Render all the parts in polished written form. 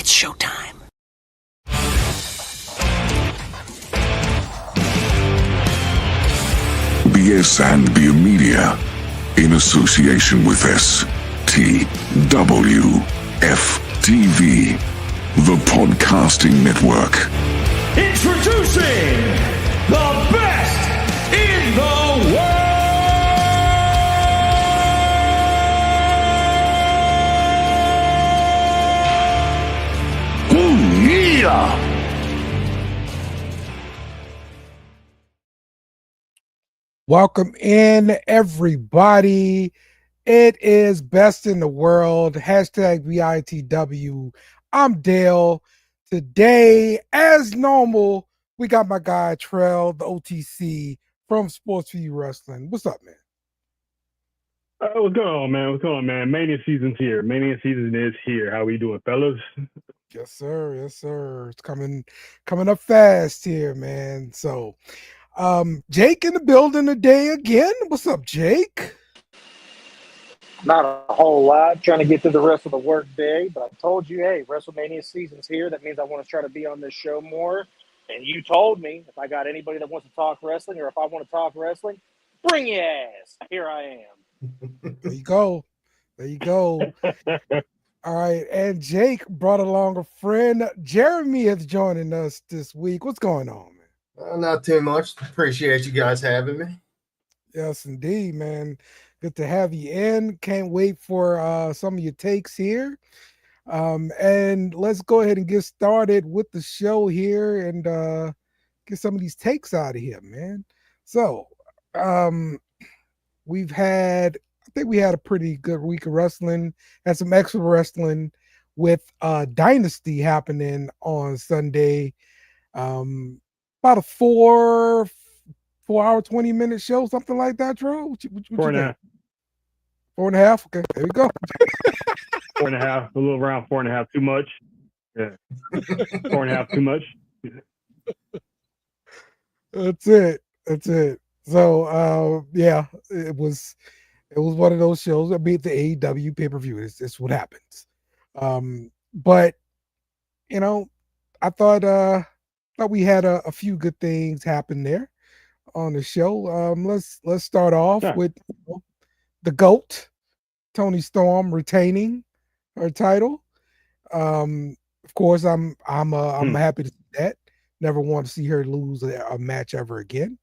It's showtime. BS&B Media, in association with STWFTV, the Podcasting Network. Introducing the best in the world! Ooh, yeah! Welcome in, everybody. It is Best in the World, hashtag BITW. I'm Dale. Today, as normal, we got my guy, Trell, the OTC from Sports View Wrestling. What's up, man? What's going on, man? What's going on, man? Mania season's here. Mania season is here. How we doing, fellas? Yes, sir. Yes, sir. It's coming up fast here, man. So, Jake in the building today again. What's up, Jake? Not a whole lot. Trying to get through the rest of the work day, but I told you, hey, WrestleMania season's here. That means I want to try to be on this show more. And you told me if I got anybody that wants to talk wrestling or if I want to talk wrestling, bring your ass. Here I am. There you go. There you go. All right. And Jake brought along a friend. Jeremy is joining us this week. What's going on, man? Not too much. Appreciate you guys having me. Yes, indeed, man. Good to have you in. Can't wait for some of your takes here. And let's go ahead and get started with the show here and get some of these takes out of here, man. So I think we had a pretty good week of wrestling. Had some extra wrestling with Dynasty happening on Sunday. About a 4 hour, 20-minute show, something like that, Drew? What you 4.5. 4.5? Okay, there we go. 4.5, a little around 4.5, too much. Yeah. 4.5, too much. That's it. So, yeah, it was one of those shows that beat the AEW pay-per-view. It's what happens. But, you know, I thought we had a few good things happen there on the show. Let's start off with the GOAT, Toni Storm, retaining her title. Of course, I'm happy to see that. Never want to see her lose a match ever again,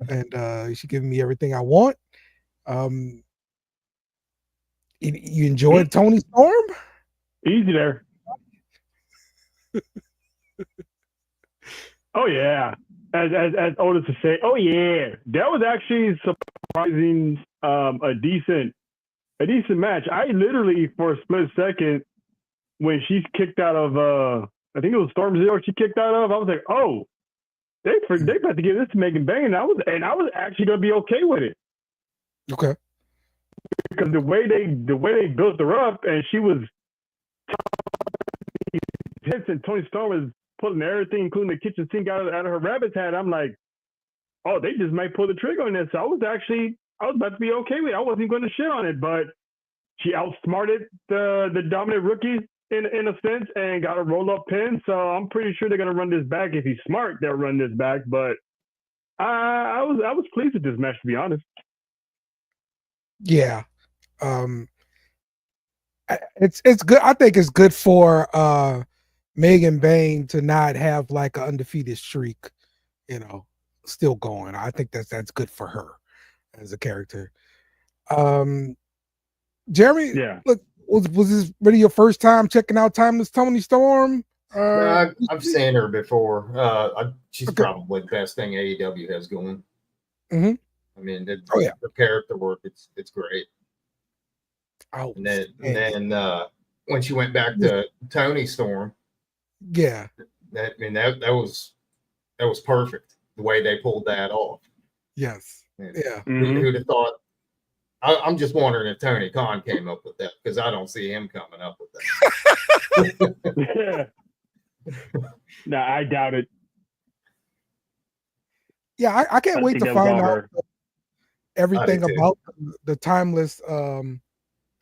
and she's giving me everything I want. You enjoyed Toni Storm? Easy there. Oh yeah, as Otis would say, oh yeah, that was actually surprising. A decent match. I literally, for a split second, when she's kicked out of, I think it was Storm Zero, she kicked out of. I was like, oh, they about to give this to Megan Bang, and I was actually gonna be okay with it. Okay. Because the way they built her up, and she was hits, and Toni Storm was pulling everything, including the kitchen sink out of her rabbit's hat. I'm like, oh, they just might pull the trigger on this. So I was about to be okay with it. I wasn't going to shit on it, but she outsmarted the dominant rookie in a sense and got a roll-up pin. So I'm pretty sure they're going to run this back. If he's smart, they'll run this back. But I was pleased with this match, to be honest. Yeah. It's good. I think it's good for Megan Bang to not have like an undefeated streak, still going. I think that's good for her as a character. Jeremy, yeah. Look, was this really your first time checking out Timeless Toni Storm? I've seen her before. She's probably the best thing AEW has going. Mm-hmm. I mean, the character work, it's great. Oh, and then when she went back to Toni Storm, yeah, that was perfect the way they pulled that off. Yes, yeah. Who'd have thought? I'm just wondering if Tony Khan came up with that, because I don't see him coming up with that. No, I doubt it. Yeah, I can't wait to find out everything about the Timeless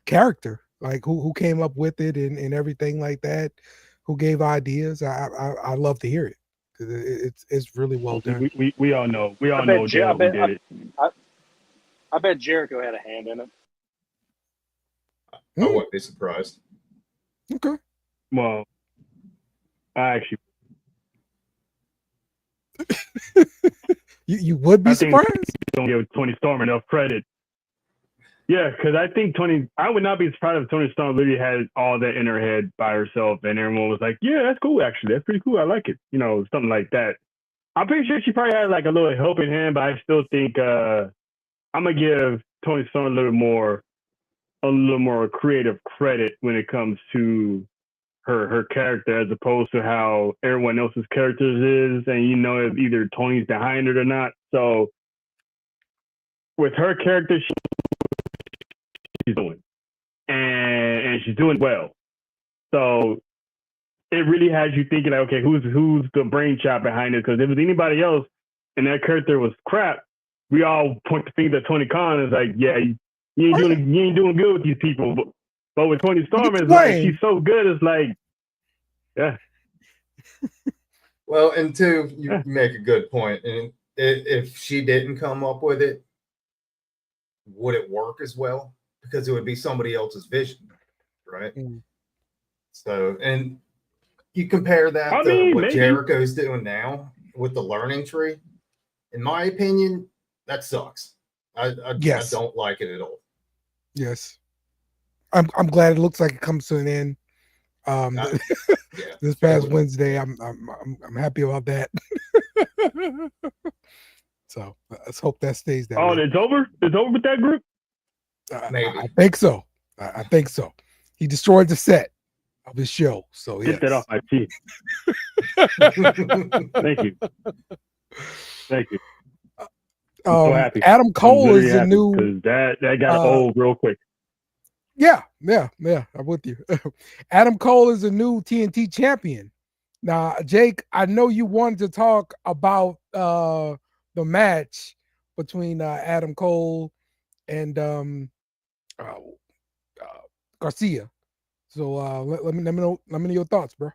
character, like who came up with it and everything like that. who gave ideas. I love to hear it because it's really well done. We all know. We all know Dale who did it. I bet Jericho had a hand in it. I wouldn't be surprised. Okay. Well, I actually. You would be surprised? Don't give Toni Storm enough credit. Yeah, because I think I would not be surprised if Toni Storm literally had all that in her head by herself, and everyone was like, "Yeah, that's cool. Actually, that's pretty cool. I like it." Something like that. I'm pretty sure she probably had like a little helping hand, but I still think I'm gonna give Toni Storm a little more creative credit when it comes to her character, as opposed to how everyone else's characters is, and if either Tony's behind it or not. So with her character, she's doing, and she's doing well. So it really has you thinking, like, okay, who's the brainchild behind it? Because if it was anybody else and that character was crap, we all point the finger at Tony Khan and it's like, yeah, you ain't doing good with these people. But with Toni Storm, it's like she's so good. It's like, yeah. Well, and two, you make a good point. And if she didn't come up with it, would it work as well? Because it would be somebody else's vision, right? Mm. So, and you compare that to what Jericho's doing now with the learning tree. In my opinion, that sucks. I don't like it at all. Yes. I'm glad it looks like it comes to an end. This past Wednesday, I'm happy about that. So let's hope that stays that way. Oh, it's over? It's over with that group? Maybe. I think so. I think so. He destroyed the set of his show. So get that off my teeth. Thank you. Thank you. I'm so happy. Adam Cole is the new. Because that got old real quick. Yeah. I'm with you. Adam Cole is the new TNT champion. Now, Jake, I know you wanted to talk about the match between Adam Cole and Garcia. So let me know your thoughts, bro.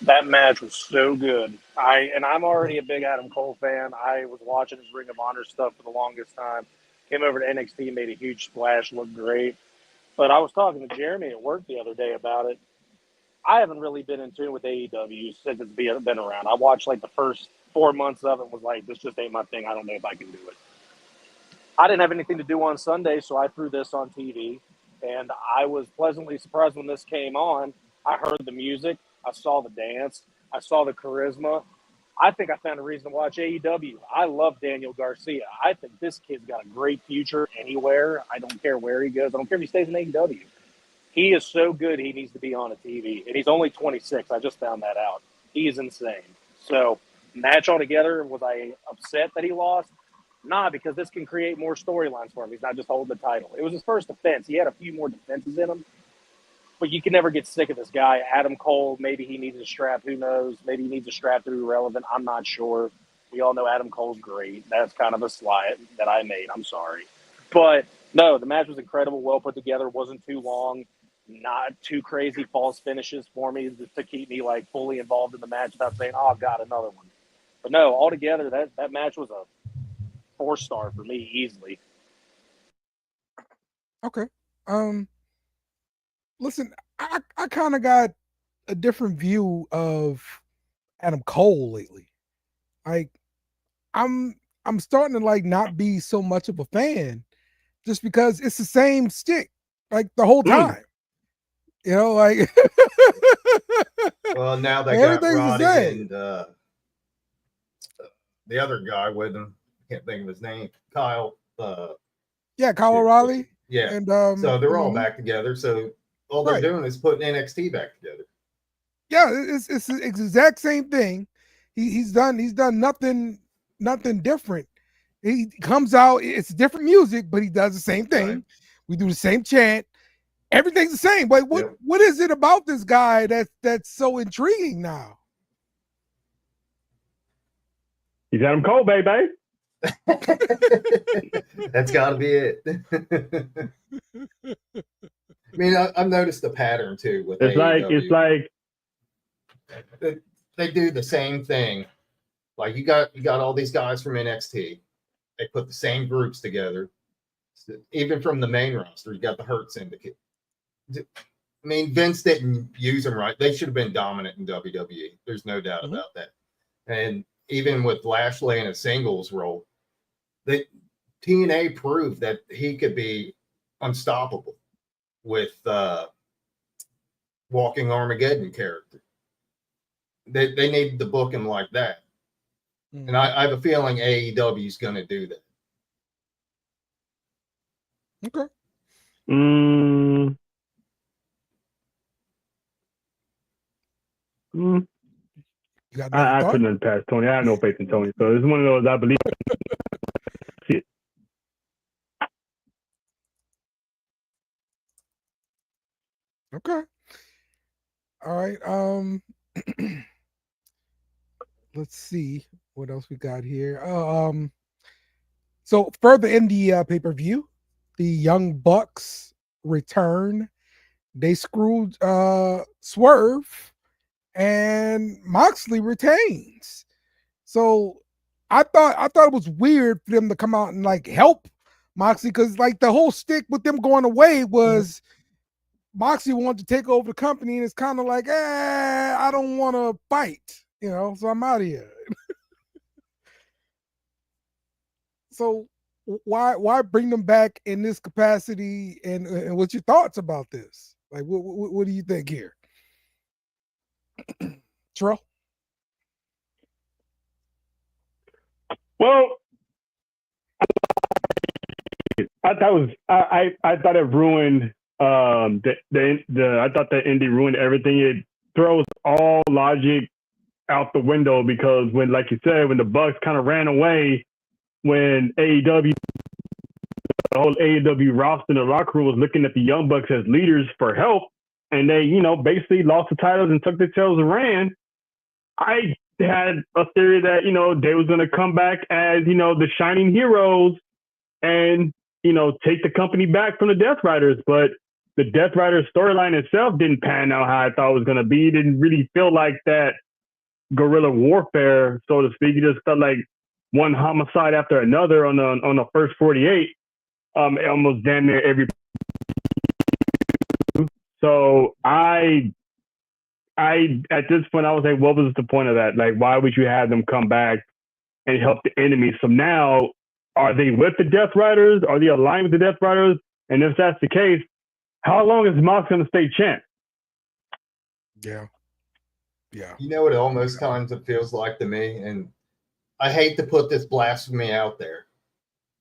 That match was so good. I'm already a big Adam Cole fan. I was watching his Ring of Honor stuff for the longest time. Came over to NXT, made a huge splash, looked great. But I was talking to Jeremy at work the other day about it. I haven't really been in tune with AEW since it's been around. I watched like the first 4 months of it and was like, this just ain't my thing. I don't know if I can do it. I didn't have anything to do on Sunday, so I threw this on TV. And I was pleasantly surprised when this came on. I heard the music. I saw the dance. I saw the charisma. I think I found a reason to watch AEW. I love Daniel Garcia. I think this kid's got a great future anywhere. I don't care where he goes. I don't care if he stays in AEW. He is so good, he needs to be on a TV. And he's only 26. I just found that out. He is insane. So, match altogether, was I upset that he lost? Nah, because this can create more storylines for him. He's not just holding the title. It was his first defense. He had a few more defenses in him. But you can never get sick of this guy. Adam Cole, maybe he needs a strap. Who knows? Maybe he needs a strap to be relevant. I'm not sure. We all know Adam Cole's great. That's kind of a slide that I made. I'm sorry. But, no, the match was incredible, well put together. Wasn't too long. Not too crazy false finishes for me to keep me, like, fully involved in the match without saying, oh, God, another one. But, no, altogether, that match was a 4-star for me easily. Okay. Listen, I kind of got a different view of Adam Cole lately. Like, I'm starting to like not be so much of a fan just because it's the same stick like the whole time. You know, like well, now they got Roddy and the other guy with him. I can't think of his name. Kyle. Kyle O'Reilly. Yeah. And so they're all back together. So all they're doing is putting NXT back together. Yeah, it's the exact same thing. He's done nothing different. He comes out, it's different music, but he does the same thing. Right. We do the same chant. Everything's the same. But what is it about this guy that's so intriguing now? He's Adam Cole, baby. That's got to be it. mean, I've noticed the pattern too with It's AEW. like They do the same thing. Like you got all these guys from NXT. They put the same groups together. Even from the main roster, you got the Hurt Syndicate. I mean, Vince didn't use them right. They should have been dominant in WWE. There's no doubt about that. And even with Lashley in a singles role, TNA proved that he could be unstoppable with Walking Armageddon character. They needed to book him like that. And I have a feeling AEW is going to do that. Okay. I couldn't pass Tony. I have no faith in Tony. So it's one of those I believe. See it. Okay. All right. Let's see what else we got here. So further in the pay-per-view, the Young Bucks return. They screwed Swerve, and Moxley retains. So I thought it was weird for them to come out and like help Moxley, because like the whole stick with them going away was Moxley wanted to take over the company, and it's kind of like, I don't want to fight, so I'm out of here. So why bring them back in this capacity, and what's your thoughts about this? Like, what do you think here? Terrell? Well, I thought it ruined I thought that Indy ruined everything. It throws all logic out the window, because when, like you said, when the Bucks kind of ran away, when the whole AEW roster in the locker room was looking at the Young Bucks as leaders for help, and they, basically lost the titles and tucked their tails and ran, I had a theory that, they was going to come back as, the shining heroes and, take the company back from the Death Riders. But the Death Riders storyline itself didn't pan out how I thought it was going to be. It didn't really feel like that guerrilla warfare, so to speak. It just felt like one homicide after another on the first 48. Almost damn near every. So I at this point I was like, what was the point of that? Like, why would you have them come back and help the enemy? So now, are they with the Death Riders? Are they aligned with the Death Riders? And if that's the case, how long is Mox going to stay champ? Yeah. You know what it almost kind of feels like to me, and I hate to put this blasphemy out there,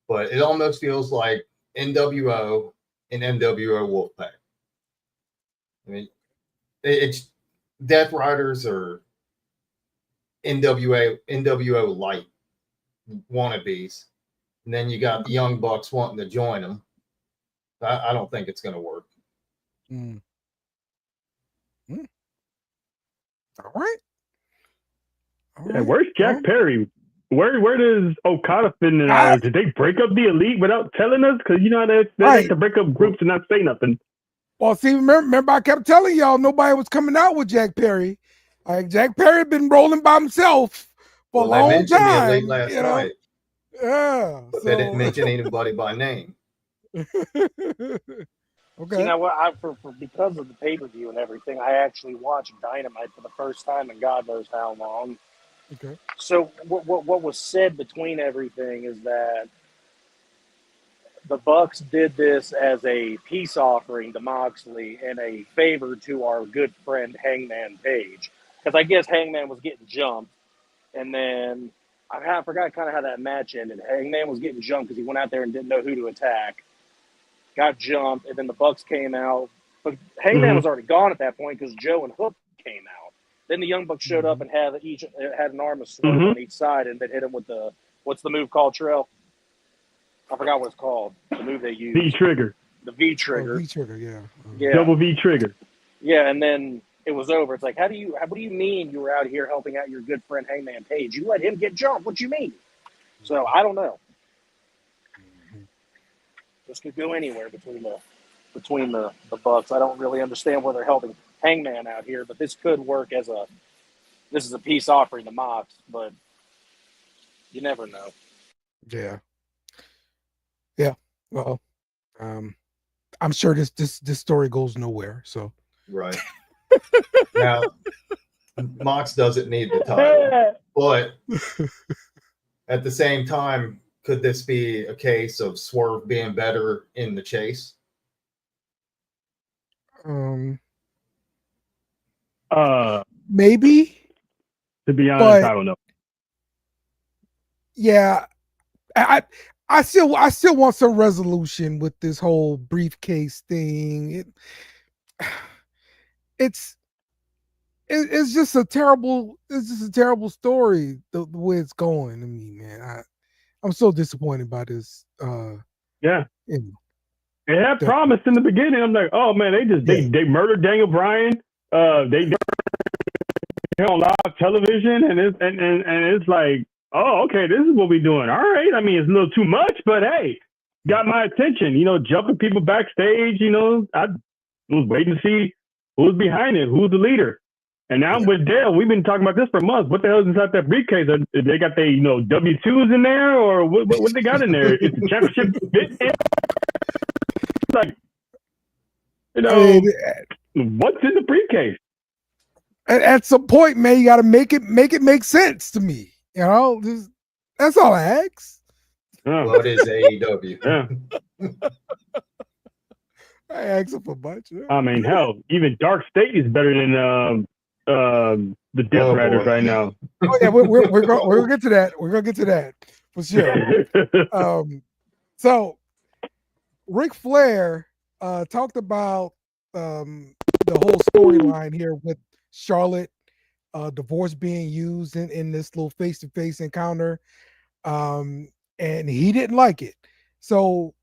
but it almost feels like NWO and NWO Wolfpack. I mean, it's Death Riders or NWO light wannabes, and then you got the Young Bucks wanting to join them. I don't think it's going to work. All right. Yeah, where's Jack Perry? Where does Okada fit in all this? Did they break up the Elite without telling us? Because they like to break up groups and not say nothing. Well, see, remember I kept telling y'all nobody was coming out with Jack Perry. Like, Jack Perry had been rolling by himself for a long time. The Elite last night. Yeah. But they didn't mention anybody by name. Okay. You know what? Because of the pay-per-view and everything, I actually watched Dynamite for the first time in God knows how long. Okay. So what was said between everything is that the Bucks did this as a peace offering to Moxley and a favor to our good friend Hangman Page, because I guess Hangman was getting jumped, and then I forgot kind of how that match ended. Hangman was getting jumped because he went out there and didn't know who to attack, got jumped, and then the Bucks came out, but Hangman was already gone at that point because Joe and Hook came out. Then the Young Bucks showed up and had an arm of Swerve on each side, and then hit him with what's the move called, Terrell? I forgot what it's called. The move they use. V-trigger. The V-trigger. V-trigger, yeah. Yeah. Double V-trigger. Yeah, and then it was over. It's like, what do you mean you were out here helping out your good friend Hangman Page? You let him get jumped. What you mean? So I don't know. This could go anywhere between between the Bucks. I don't really understand where they're helping Hangman out here, but this could work as this is a peace offering to Mox, but you never know. Yeah. Well, I'm sure this story goes nowhere. So Right. Now, Mox doesn't need the title, but at the same time, could this be a case of Swerve being better in the chase? Maybe. To be honest, But I don't know. yeah, I still want some resolution with this whole briefcase thing. It's just a terrible story the way it's going. I mean, man, I'm so disappointed by this. Yeah. You know, It had promised in the beginning. I'm like, oh man, they murdered Daniel Bryan. They on live television, and it's like, oh, okay, this is what we're doing. All right. I mean, it's a little too much, but hey, got my attention. You know, jumping people backstage. You know, I was waiting to see who's behind it, who's the leader. And now I'm with Dale. We've been talking about this for months. What the hell is inside that briefcase? They got their, W-2s in there, or what they got in there? It's a championship fit. Like, what's in the briefcase? At some point, man, you got to make it make sense to me. You know, that's all I ask. What is AEW? Yeah. I ask for a bunch. Yeah. I mean, hell, even Dark State is better than the Death Riders right now. Oh yeah, we're gonna get to that. We're gonna get to that for sure. So Ric Flair talked about the whole storyline here with Charlotte divorce being used in this little face-to-face encounter, and he didn't like it. So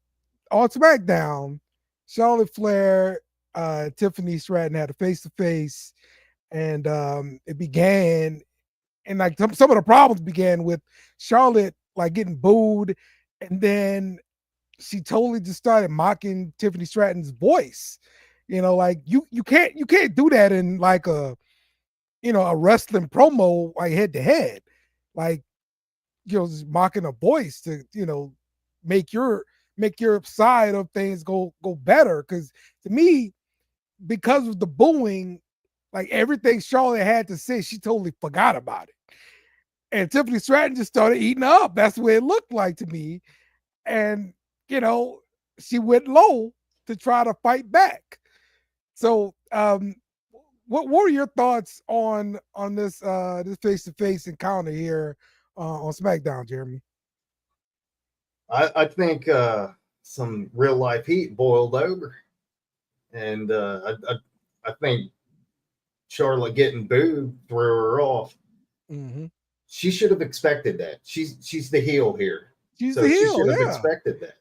on SmackDown, Charlotte Flair, Tiffany Stratton had a face-to-face, and it began, and like some of the problems began with Charlotte like getting booed, and then she totally just started mocking Tiffany Stratton's voice. Like you can't do that in like a wrestling promo like head to head, like just mocking a voice to make your side of things go better. Because to me, because of the booing, like everything Charlotte had to say, she totally forgot about it, and Tiffany Stratton just started eating her up. That's the way it looked like to me, and she went low to try to fight back. So what were your thoughts on this this face-to-face encounter here on SmackDown, Jeremy? I think some real life heat boiled over, and I think Charlotte getting booed threw her off. Mm-hmm. She should have expected that. She's the heel here. She's the heel. She should have expected that.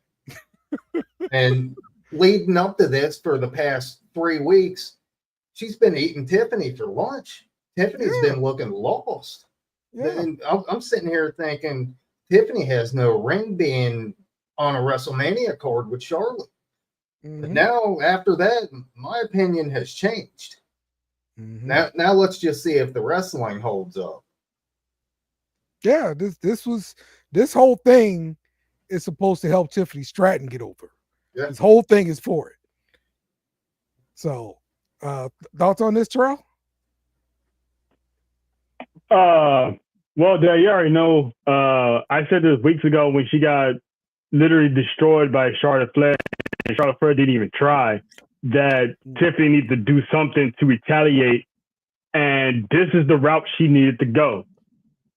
And leading up to this for the past 3 weeks, she's been eating Tiffany for lunch. Tiffany's been looking lost. Yeah. And I'm sitting here thinking Tiffany has no ring being on a WrestleMania card with Charlotte. Mm-hmm. But now, after that, my opinion has changed. Mm-hmm. Now let's just see if the wrestling holds up. Yeah, this whole thing is supposed to help Tiffany Stratton get over. Yeah. This whole thing is for it. So, thoughts on this, Terrell? Well, Dad, you already know. I said this weeks ago when she got literally destroyed by Charlotte Flair, and Charlotte Flair didn't even try, that Tiffany needs to do something to retaliate, and this is the route she needed to go.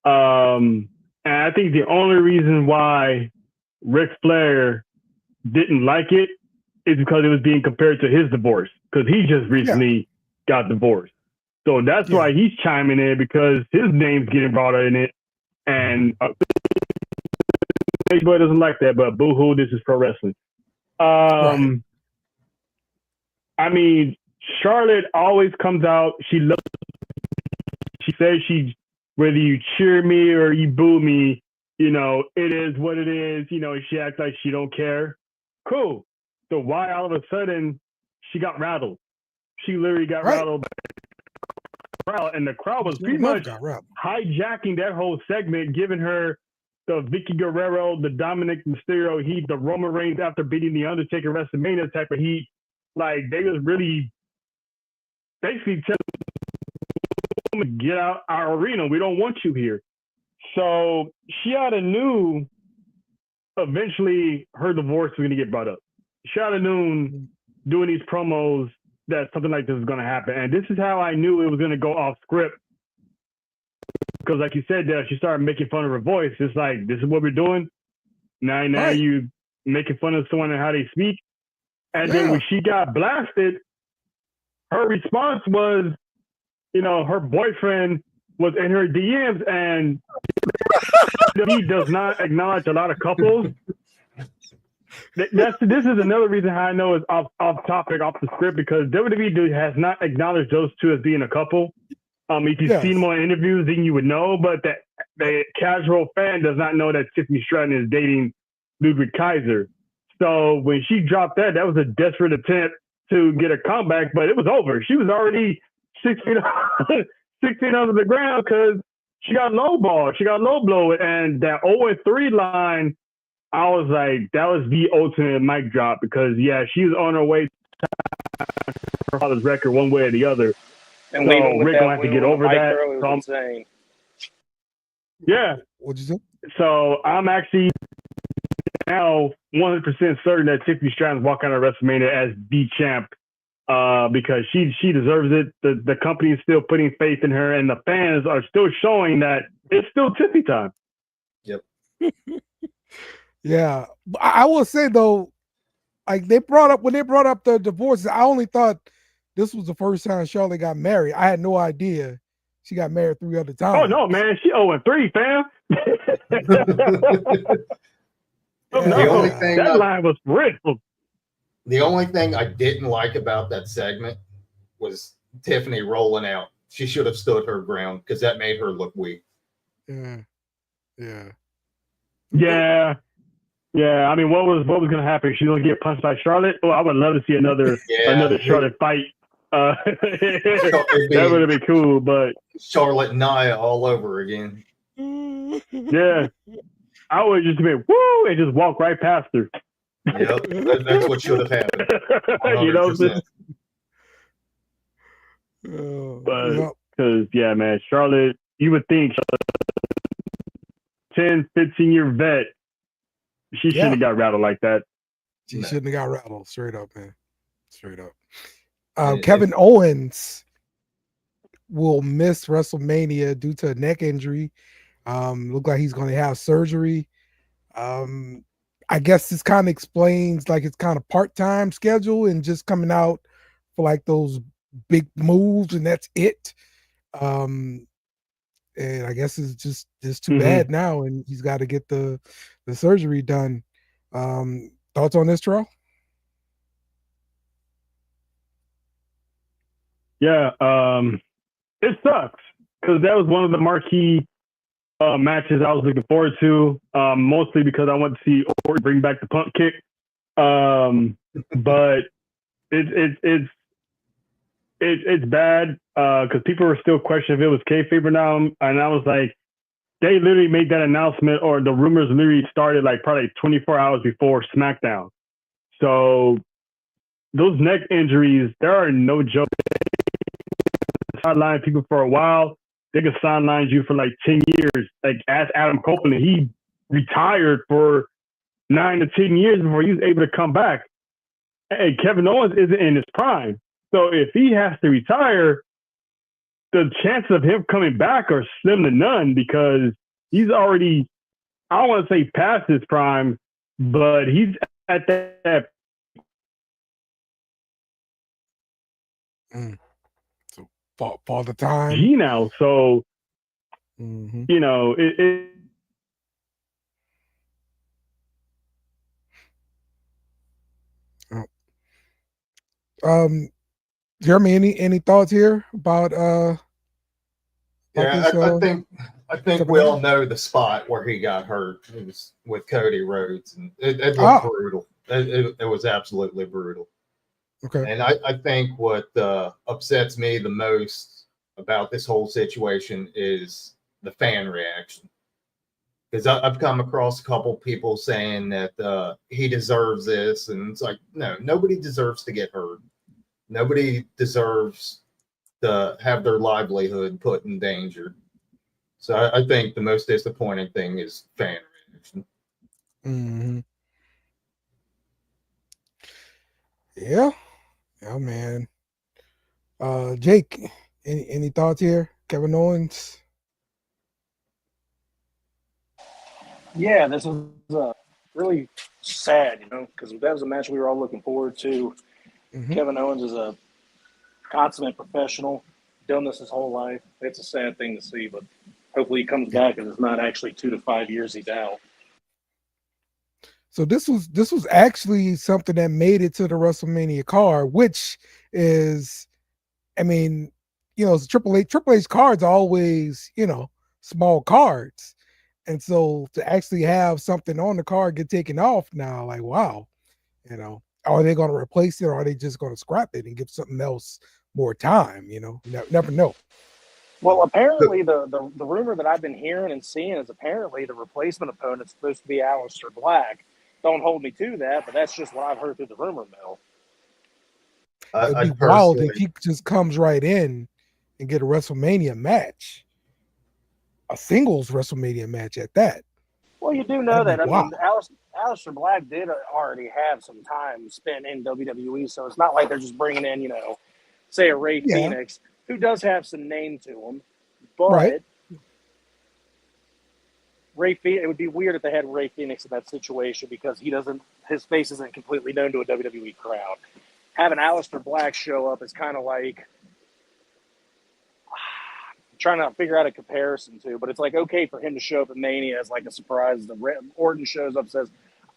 And I think the only reason why Ric Flair didn't like it is because it was being compared to his divorce, because he just recently got divorced. So that's why he's chiming in, because his name's getting brought in it. And everybody doesn't like that, but boo-hoo, this is pro wrestling. Right. I mean, Charlotte always comes out. She says whether you cheer me or you boo me, it is what it is. She acts like she don't care. Cool. So why all of a sudden she got rattled. She literally got Right. rattled. And the crowd was She pretty never much got rattled. hijacking that whole segment, giving her the Vicky Guerrero, the Dominic Mysterio heat, the Roman Reigns after beating the Undertaker WrestleMania type of heat. Like, they was really basically telling them, get out our arena. We don't want you here. So she oughta knew eventually her divorce was going to get brought up. She oughta known doing these promos that something like this is going to happen. And this is how I knew it was going to go off script. Because like you said, she started making fun of her voice. It's like, this is what we're doing. Now Right. you making fun of someone and how they speak. And then Yeah. when she got blasted, her response was, her boyfriend was in her DMs, and he does not acknowledge a lot of couples. This is another reason how I know it's off topic, off the script, because WWE has not acknowledged those two as being a couple. If you've seen them on interviews, then you would know, but the casual fan does not know that Tiffany Stratton is dating Ludwig Kaiser. So when she dropped that was a desperate attempt to get a comeback, but it was over. She was already 6 feet, 6 feet under the ground because she got low ball. She got low blow. And that 0-3 line, I was like, that was the ultimate mic drop because, she was on her way to her father's record one way or the other. And So leaving with Rick that gonna have to wheel get on the over mic that. throw, it was insane. Yeah. What'd you say? So I'm actually now 100% certain that Tiffany Stratton's walking out of WrestleMania as the champ because she deserves it. The company is still putting faith in her, and the fans are still showing that it's still Tiffany time. Yep. Yeah. I will say though, like when they brought up the divorces, I only thought this was the first time Charlotte got married. I had no idea she got married 3 other times. Oh no, man, she 0-3, fam. The only thing that line was rich. The only thing I didn't like about that segment was Tiffany rolling out. She should have stood her ground because that made her look weak. Yeah. Yeah. Yeah. I mean, what was going to happen? She's going to get punched by Charlotte. Oh, I would love to see another Charlotte fight. That would have been cool, but Charlotte and Nia all over again. Yeah, I would just be woo and just walk right past her. Yep, that's what should have happened. 100%. But because man, Charlotte, you would think 10, 15-year vet, she shouldn't have got rattled like that. She shouldn't have got rattled. Straight up, man. Straight up. Kevin Owens will miss WrestleMania due to a neck injury. Look like he's going to have surgery. I guess this kind of explains like it's kind of part-time schedule and just coming out for like those big moves and that's it. And I guess it's just too bad now, and he's got to get the surgery done. Thoughts on this, Terrell? Yeah, it sucks because that was one of the marquee matches I was looking forward to, mostly because I want to see Orton bring back the pump kick. But it's bad because people were still questioning if it was kayfabe or not, and I was like, they literally made that announcement, or the rumors literally started like probably 24 hours before SmackDown. So those neck injuries, there are no jokes. Sideline people for a while. They can sideline you for like 10 years. Like ask Adam Copeland, he retired for 9 to 10 years before he was able to come back. And Kevin Owens isn't in his prime. So if he has to retire, the chances of him coming back are slim to none because he's already, I don't want to say past his prime, but he's at that. So for the time. G now. So, you know, Jeremy, any thoughts here about yeah, this, I think we all know the spot where he got hurt. It was with Cody Rhodes, and it looked brutal. It was absolutely brutal. Okay. And I think what upsets me the most about this whole situation is the fan reaction. Because I've come across a couple people saying that he deserves this. And it's like, no, nobody deserves to get hurt. Nobody deserves to have their livelihood put in danger. So I think the most disappointing thing is fan reaction. Mm-hmm. Yeah. Yeah, man. Jake, any thoughts here? Kevin Owens? Yeah, this is really sad, because that was a match we were all looking forward to. Mm-hmm. Kevin Owens is a consummate professional, done this his whole life. It's a sad thing to see, but hopefully he comes back and it's not actually 2 to 5 years he's out. So this was actually something that made it to the WrestleMania card, which is, I mean, it's Triple H cards are always, small cards. And so to actually have something on the card get taken off now, like, wow, are they going to replace it or are they just going to scrap it and give something else more time? Never know. Well, apparently the rumor that I've been hearing and seeing is apparently the replacement opponent is supposed to be Aleister Black. Don't hold me to that, but that's just what I've heard through the rumor mill. It'd be wild if he just comes right in and get a WrestleMania match, a singles WrestleMania match at that. Well, you do know that. I mean, Aleister Black did already have some time spent in WWE, so it's not like they're just bringing in, say a Ray Phoenix, who does have some name to him, but right. It would be weird if they had Ray Phoenix in that situation because his face isn't completely known to a WWE crowd. Having Aleister Black show up is kind of like trying to figure out a comparison to, but it's like okay for him to show up at Mania as like a surprise. Orton shows up, says,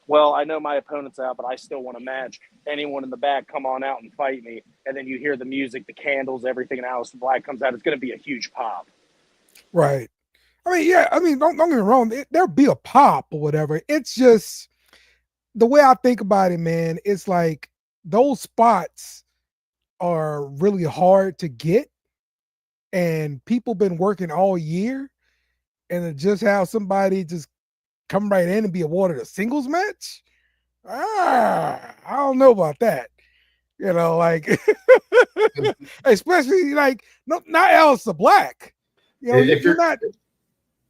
"Well, I know my opponent's out, but I still want a match. Anyone in the back, come on out and fight me." And then you hear the music, the candles, everything, and Aleister Black comes out. It's going to be a huge pop. Right. Don't get me wrong. There'll be a pop or whatever. It's just the way I think about it, man. It's like those spots are really hard to get, and people been working all year, and to just have somebody just come right in and be awarded a singles match. I don't know about that. Especially like not Aleister Black.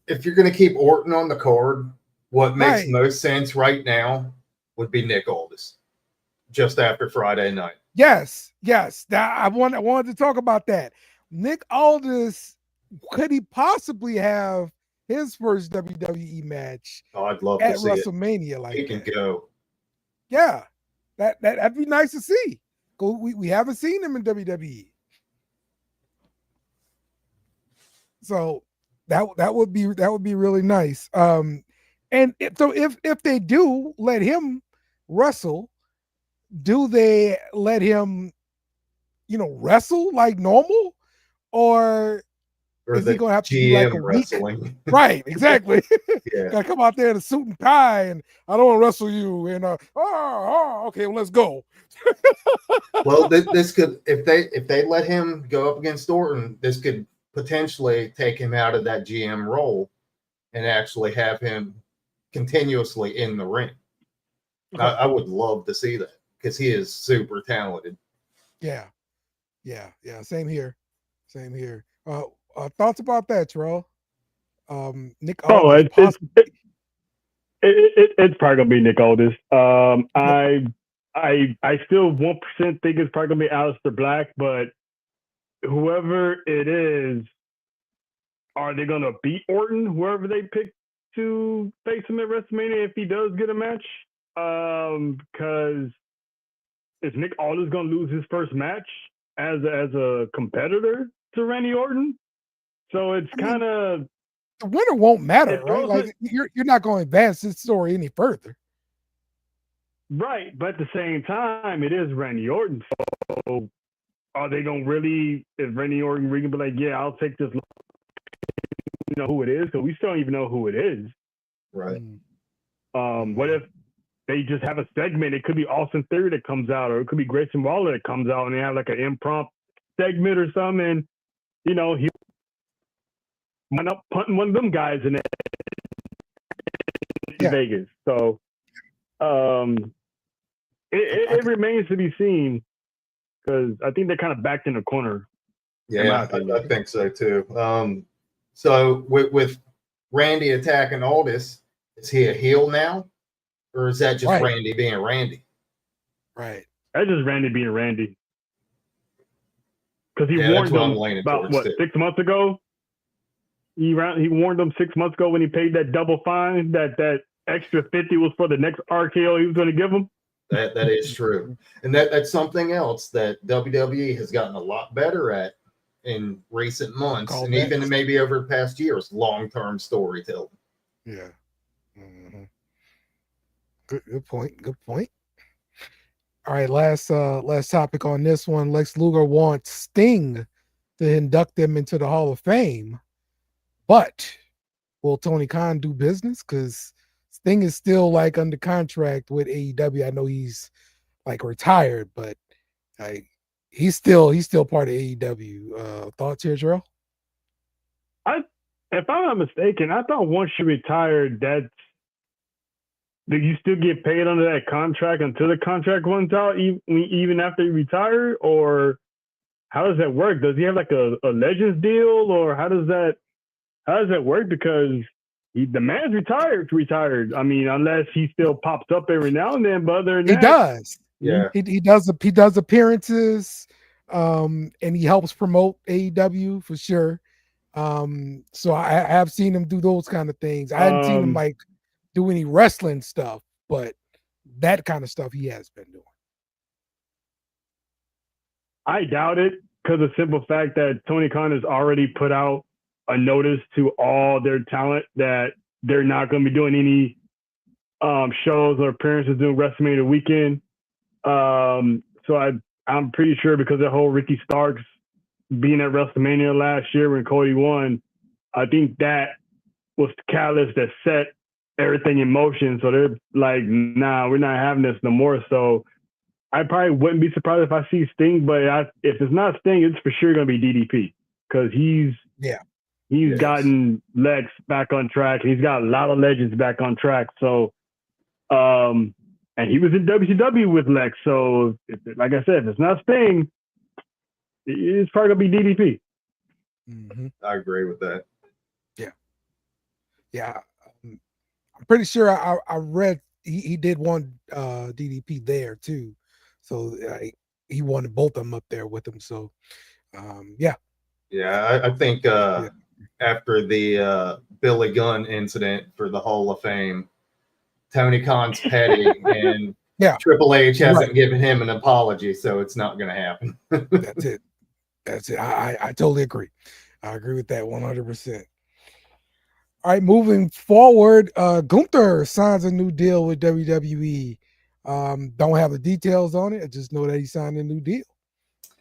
If you're going to keep Orton on the card, what makes most sense right now would be Nick Aldis, just after Friday night. Yes. I wanted to talk about that. Nick Aldis, could he possibly have his first WWE match? I'd love at to see WrestleMania it. like he can go. Yeah, that'd be nice to see. We haven't seen him in WWE, so that would be really nice. So if they do let him wrestle, do they let him, wrestle like normal, or is he gonna have to be like a wrestling? Week? Right, exactly. Yeah. Gotta come out there in a suit and tie, and I don't want to wrestle you. And okay, well, let's go. Well, this could, if they let him go up against Orton, this could potentially take him out of that GM role and actually have him continuously in the ring. Okay. I would love to see that because he is super talented. Yeah. Same here. Thoughts about that, Terrell? Nick Aldis. It's probably gonna be Nick Aldis. I still 1% think it's probably gonna be Aleister Black, but whoever it is, are they gonna beat Orton? Whoever they pick to face him at WrestleMania, if he does get a match, because is Nick Aldis gonna lose his first match as a competitor to Randy Orton? So it's kind of the winner won't matter, right? Like you're not going to advance this story any further. Right, but at the same time, it is Randy Orton. So are they going to really, is Randy Orton really be like, yeah, I'll take this, who it is? Because we still don't even know who it is. Right. What if they just have a segment. It could be Austin Theory that comes out, or it could be Grayson Waller that comes out, and they have like an impromptu segment or something. And, you know, he went up punting one of them guys in Vegas. So it remains to be seen, because I think they're kind of backed in the corner. Yeah, I think so too. So with Randy attacking Aldis, is he a heel now, or is that just Randy being Randy? Right. That's just Randy being Randy. Because he warned them about, 6 months ago? He warned them 6 months ago when he paid that double fine, that extra 50 was for the next RKO he was going to give him. That is true. And that's something else that WWE has gotten a lot better at in recent months, and even maybe over the past years, long-term storytelling. Yeah. Mm-hmm. Good point. Good point. All right, last topic on this one. Lex Luger wants Sting to induct them into the Hall of Fame, but will Tony Khan do business? Because Sting is still like under contract with AEW. I know he's like retired, but like he's still part of AEW. Thoughts here, Jarrell? If I'm not mistaken, I thought once you retired, that you still get paid under that contract until the contract runs out, even after you retire, or how does that work? Does he have like a Legends deal, or how does that work? Because the man's retired. I mean, unless he still pops up every now and then, but other than he does. Yeah, he does appearances, and he helps promote AEW for sure. So I have seen him do those kind of things. I hadn't seen him like do any wrestling stuff, but that kind of stuff he has been doing. I doubt it, because of the simple fact that Tony Khan has already put out a notice to all their talent that they're not going to be doing any shows or appearances during WrestleMania weekend. So I'm pretty sure, because of the whole Ricky Starks being at WrestleMania last year when Cody won, I think that was the catalyst that set everything in motion. So they're like, nah, we're not having this no more. So I probably wouldn't be surprised if I see Sting, but if it's not Sting, it's for sure going to be DDP, because he's gotten Lex back on track. He's got a lot of legends back on track. So, and he was in WCW with Lex. So, like I said, if it's not Sting, it's probably going to be DDP. Mm-hmm. I agree with that. Yeah. I'm pretty sure I read he did one DDP there too. So he wanted both of them up there with him. So, yeah. Yeah, I think after the Billy Gunn incident for the Hall of Fame, Tony Khan's petty, and Triple H hasn't given him an apology, so it's not going to happen. That's it. I totally agree. I agree with that 100%. All right, moving forward, Gunther signs a new deal with WWE. Don't have the details on it. I just know that he signed a new deal.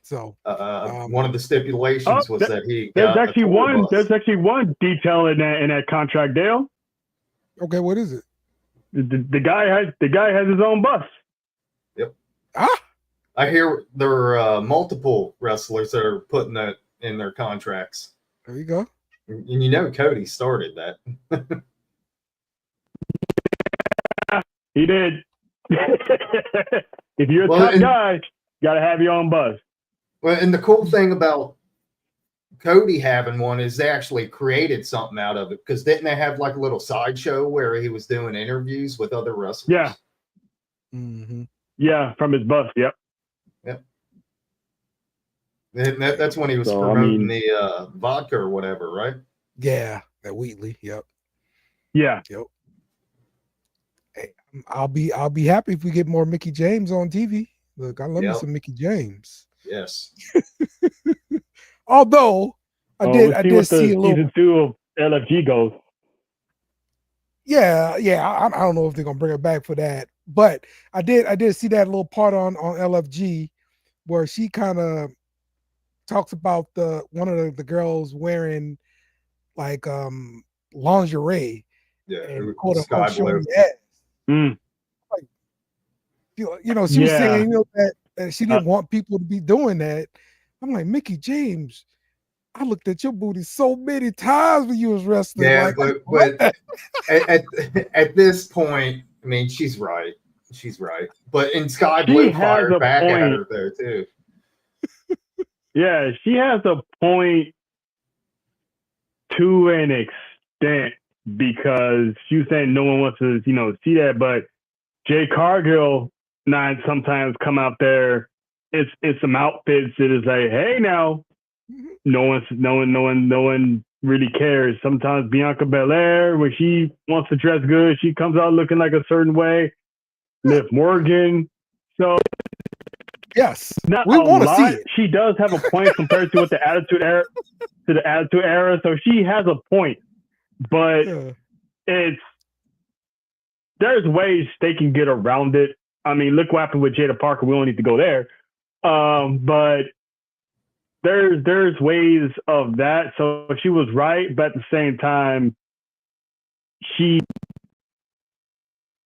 So one of the stipulations was that he there's actually one detail in that contract, Dale. Okay, what is it? The guy has his own bus. Yep. I hear there are multiple wrestlers that are putting that in their contracts. There you go. And you know Cody started that. He did. If you're a top guy, you got to have your own bus. Well, and the cool thing about Cody having one is they actually created something out of it, because didn't they have like a little sideshow where he was doing interviews with other wrestlers? Yeah. Mm-hmm. Yeah, from his bus. Yep. And that's when he was promoting the vodka or whatever, right? Yeah, that Wheatley. Yep. Yeah. Yep. Hey, I'll be happy if we get more Mickey James on TV. Look, I love me some Mickey James. Yes. Although I did see a little season 2 of LFG goes. Yeah. I don't know if they're gonna bring it back for that, but I did see that little part on LFG where she kind of talks about one of the girls wearing like lingerie. Yeah, and quote sky unquote showing blue. the ass. Mm. Like, She was Yeah. saying, that she didn't want people to be doing that. I'm like, Mickey James, I looked at your booty so many times when you was wrestling. Yeah, like, but at this point, I mean, she's right. She's right. But in Sky Blue fired back at her there too. Yeah, she has a point to an extent because she was saying no one wants to, see that. But Jay Cargill sometimes come out there. It's some outfits that is like, hey, now, no one really cares. Sometimes Bianca Belair, when she wants to dress good, she comes out looking like a certain way. Liv Morgan. So yes, not we want to see it. She does have a point compared to what the Attitude Era. So she has a point, but there's ways they can get around it. I mean, look what happened with Jada Parker. We don't need to go there, but there's ways of that. So she was right, but at the same time,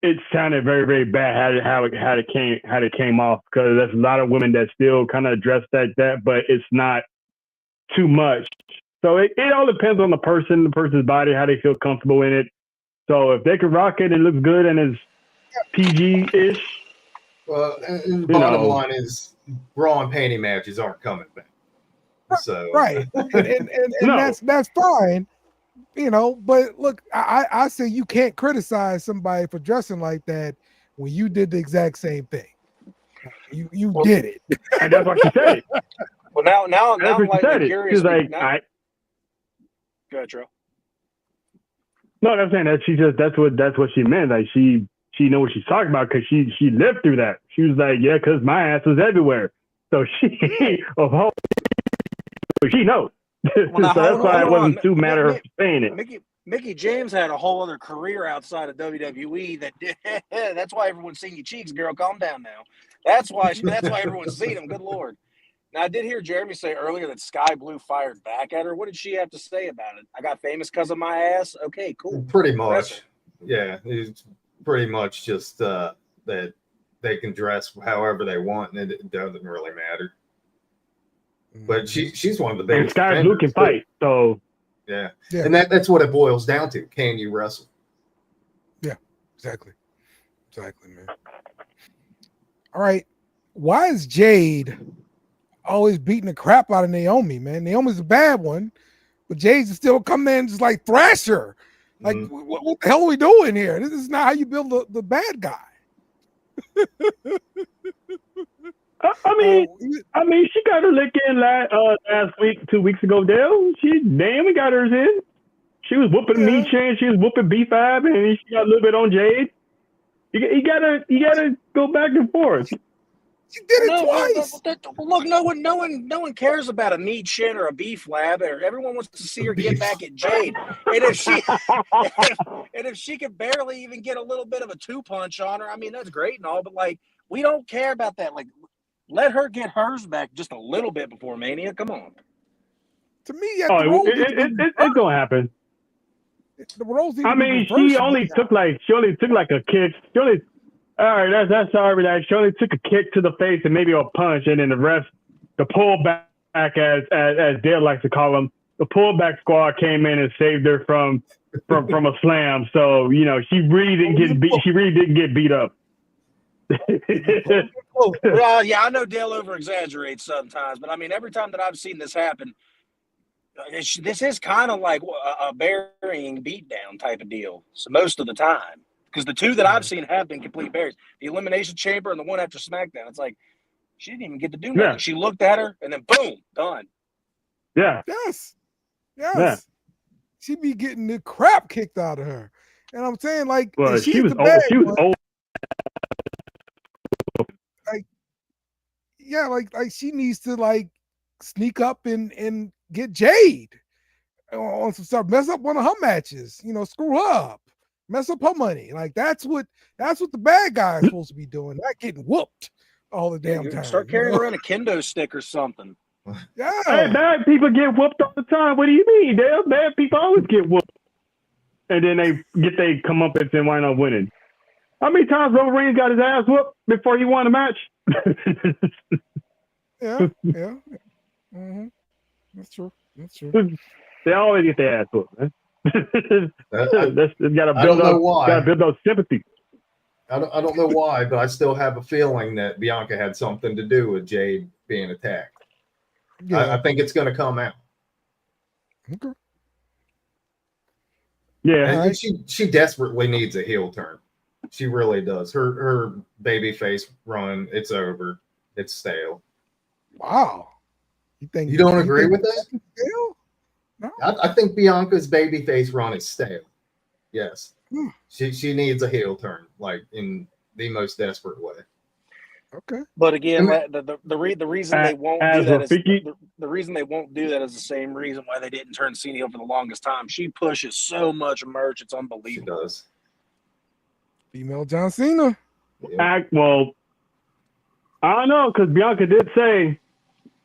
it sounded very, very bad how it came off, because there's a lot of women that still kind of dress like that, but it's not too much. So it all depends on the person's body, how they feel comfortable in it. So if they can rock it, it looks good and it's PG-ish. Well, and the bottom line is bra and panty matches aren't coming back. So right, and no. that's fine. But look, I say you can't criticize somebody for dressing like that when you did the exact same thing. You did it, and that's what she said. Well, now I'm like curious. She's like, go ahead, Joe. No, I'm saying that that's what she meant. Like she know what she's talking about because she lived through that. She was like, yeah, because my ass was everywhere. So she knows. Well, so that's why it wasn't too matter of saying it. Mickey James had a whole other career outside of WWE. That's why everyone's seen your cheeks, girl. Calm down now. That's why everyone's seen him. Good Lord. Now, I did hear Jeremy say earlier that Sky Blue fired back at her. What did she have to say about it? I got famous because of my ass. Okay, cool. Pretty much. Yeah, it's pretty much just that they can dress however they want, and it doesn't really matter. But she's one of the biggest. And Sky Blue can fight, so yeah. And that's what it boils down to. Can you wrestle? Yeah, exactly, man. All right, why is Jade always beating the crap out of Naomi, man? Naomi's a bad one, but Jade's still come in and just like thrash her. Like, what the hell are we doing here? This is not how you build the bad guy. I mean, she got her lick in last week, 2 weeks ago, Dale. Naomi got hers in. She was whooping me, Chan. She was whooping B5, and she got a little bit on Jade. You gotta go back and forth. She did it twice. Look, no one cares about a knee chin or a B flab. Everyone wants to see her get back at Jade. And if she could barely even get a little bit of a 2-punch on her, I mean, that's great and all, but like, we don't care about that. Like, let her get hers back just a little bit before Mania. Come on. To me, it's gonna happen. I mean, she only took like a kick. All right, that's all right. She only took a kick to the face and maybe a punch, and then the rest, the pullback, as Dale likes to call them, the pullback squad came in and saved her from a slam. So she really didn't get beat. She really didn't get beat up. Well, yeah, I know Dale over exaggerates sometimes, but I mean, every time that I've seen this happen, this is kind of like a burying beatdown type of deal. So most of the time. Because the two that I've seen have been complete buries. The Elimination Chamber and the one after SmackDown. It's like, she didn't even get to do nothing. Yeah. She looked at her, and then boom, done. Yeah. Yes. Yeah. She be getting the crap kicked out of her. And I'm saying, like, well, she was old. Like she needs to like sneak up and get Jade on some stuff, mess up one of her matches, screw her up. Mess up her money. Like that's what the bad guy is supposed to be doing. Not getting whooped all the damn time. Start carrying around a kendo stick or something. Yeah. Hey, bad people get whooped all the time. What do you mean, Dale? Bad people always get whooped. And then they get they come up and wind up winning. How many times Roman Reigns got his ass whooped before he won a match? Yeah. Mm-hmm. That's true. They always get their ass whooped, man. That's got to I don't build know up. why. Got to build up sympathy. I don't know why, but I still have a feeling that Bianca had something to do with Jade being attacked. Yeah. I think it's going to come out. Okay. Yeah. And Right. she desperately needs a heel turn. She really does. Her babyface run, it's over. It's stale. Wow. You don't agree with that? Stale? No. I think Bianca's babyface run is stale. Yes. Hmm. She needs a heel turn, like in the most desperate way. Okay. But again, I mean- the reason they won't do As that is Rafiki- the reason they won't do that is the same reason why they didn't turn Cena heel for the longest time. She pushes so much merch, it's She unbelievable. does. Female John Cena. Yeah. Well, I don't know, because Bianca did say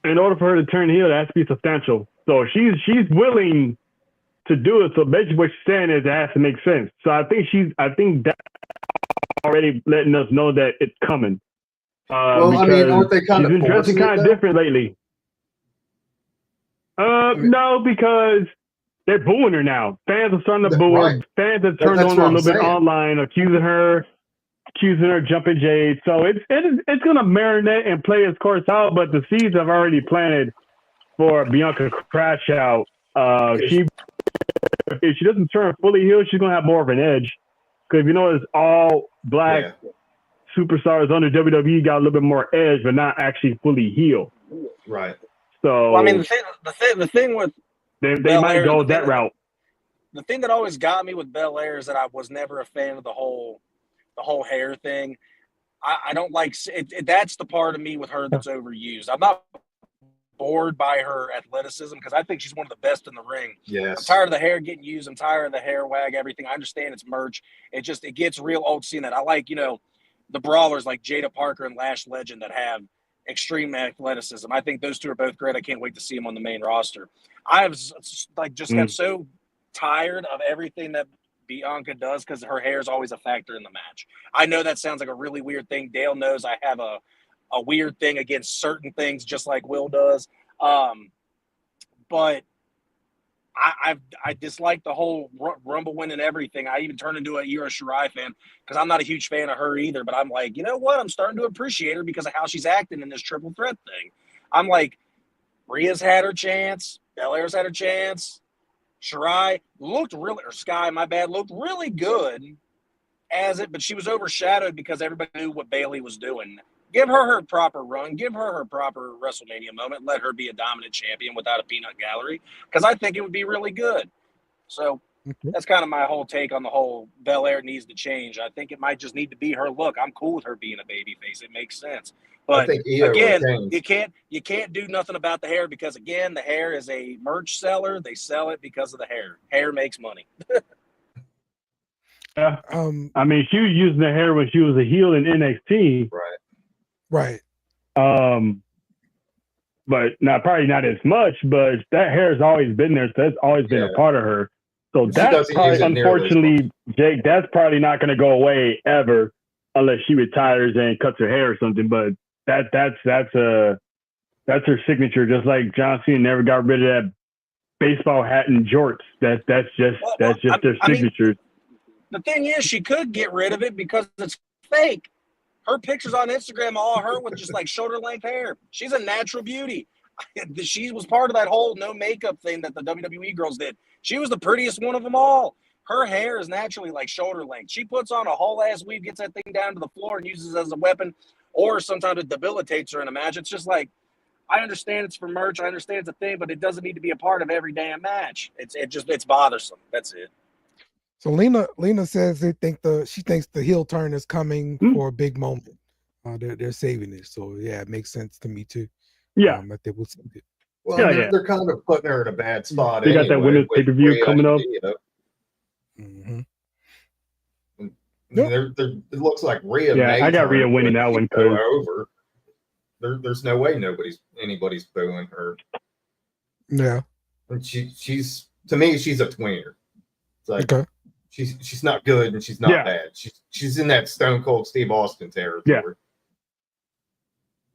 in order for her to turn heel, it has to be substantial. So she's willing to do it. So basically, what she's saying is it has to make sense. So I think that's already letting us know that it's coming. Well, I mean, aren't they kind she's of been dressing forcing it, kind of though? different lately. mean- No, because they're booing her now. Fans are starting to boo her. Right. Fans have turned That's on her what a I'm little bit saying. online, accusing her jumping Jade. So it's going to marinate and play its course out. But the seeds have already planted for Bianca crash out. If she doesn't turn fully heel, she's going to have more of an edge. Because it's all black superstars under WWE got a little bit more edge, but not actually fully heel. Right. So Well, I mean, the thing with they Belair, might go that route. the thing that always got me with Belair is that I was never a fan of the whole hair thing. I don't like it. That's the part of me with her that's overused. I'm not bored by her athleticism because I think she's one of the best in the ring. Yes. I'm tired of the hair getting used. I'm tired of the hair wag, everything. I understand it's merch. It gets real old seeing that. I like, the brawlers like Jada Parker and Lash Legend that have extreme athleticism. I think those two are both great. I can't wait to see them on the main roster. I've got so tired of everything that Bianca does because her hair is always a factor in the match. I know that sounds like a really weird thing. Dale knows I have a weird thing against certain things, just like Will does. But I dislike the whole Rumble win and everything. I even turned into a Io Shirai fan because I'm not a huge fan of her either. But I'm like, you know what? I'm starting to appreciate her because of how she's acting in this triple threat thing. I'm like, Rhea's had her chance. Belair's had her chance. Shirai looked really good as it, but she was overshadowed because everybody knew what Bayley was doing. Give her proper run. Give her proper WrestleMania moment. Let her be a dominant champion without a peanut gallery because I think it would be really good. So that's kind of my whole take on the whole Belair needs to change. I think it might just need to be her look. I'm cool with her being a babyface. It makes sense. But I think Io again, retains. you can't do nothing about the hair because again, the hair is a merch seller. They sell it because of the hair. Hair makes money. Yeah. I mean, she was using the hair when she was a heel in NXT. Right. But probably not as much, but that hair has always been there. So that's always been a part of her. So that's doesn't probably, use it nearly as unfortunately, Jake, that's probably not going to go away ever unless she retires and cuts her hair or something. But that's her signature. Just like John Cena never got rid of that baseball hat and jorts. That's just their signatures. The thing is, she could get rid of it because it's fake. Her pictures on Instagram, all her with just like shoulder length hair. She's a natural beauty. She was part of that whole no makeup thing that the WWE girls did. She was the prettiest one of them all. Her hair is naturally like shoulder length. She puts on a whole ass weave, gets that thing down to the floor and uses it as a weapon, or sometimes it debilitates her in a match. It's just like, I understand it's for merch. I understand it's a thing, but it doesn't need to be a part of every damn match. It's bothersome. That's it. So Lena says she thinks the heel turn is coming for a big moment. They're saving it. So yeah, it makes sense to me too. Yeah. That they will save it. Well, Yeah, they're kind of putting her in a bad spot. They got that women's pay-per-view Rhea coming up. Mm-hmm. It looks like Rhea. Yeah, I got Rhea winning that one because over. There's no way anybody's booing her. Yeah. And she's to me, she's a tweener. It's like She's not good and she's not bad. She's in that Stone Cold Steve Austin territory. Yeah.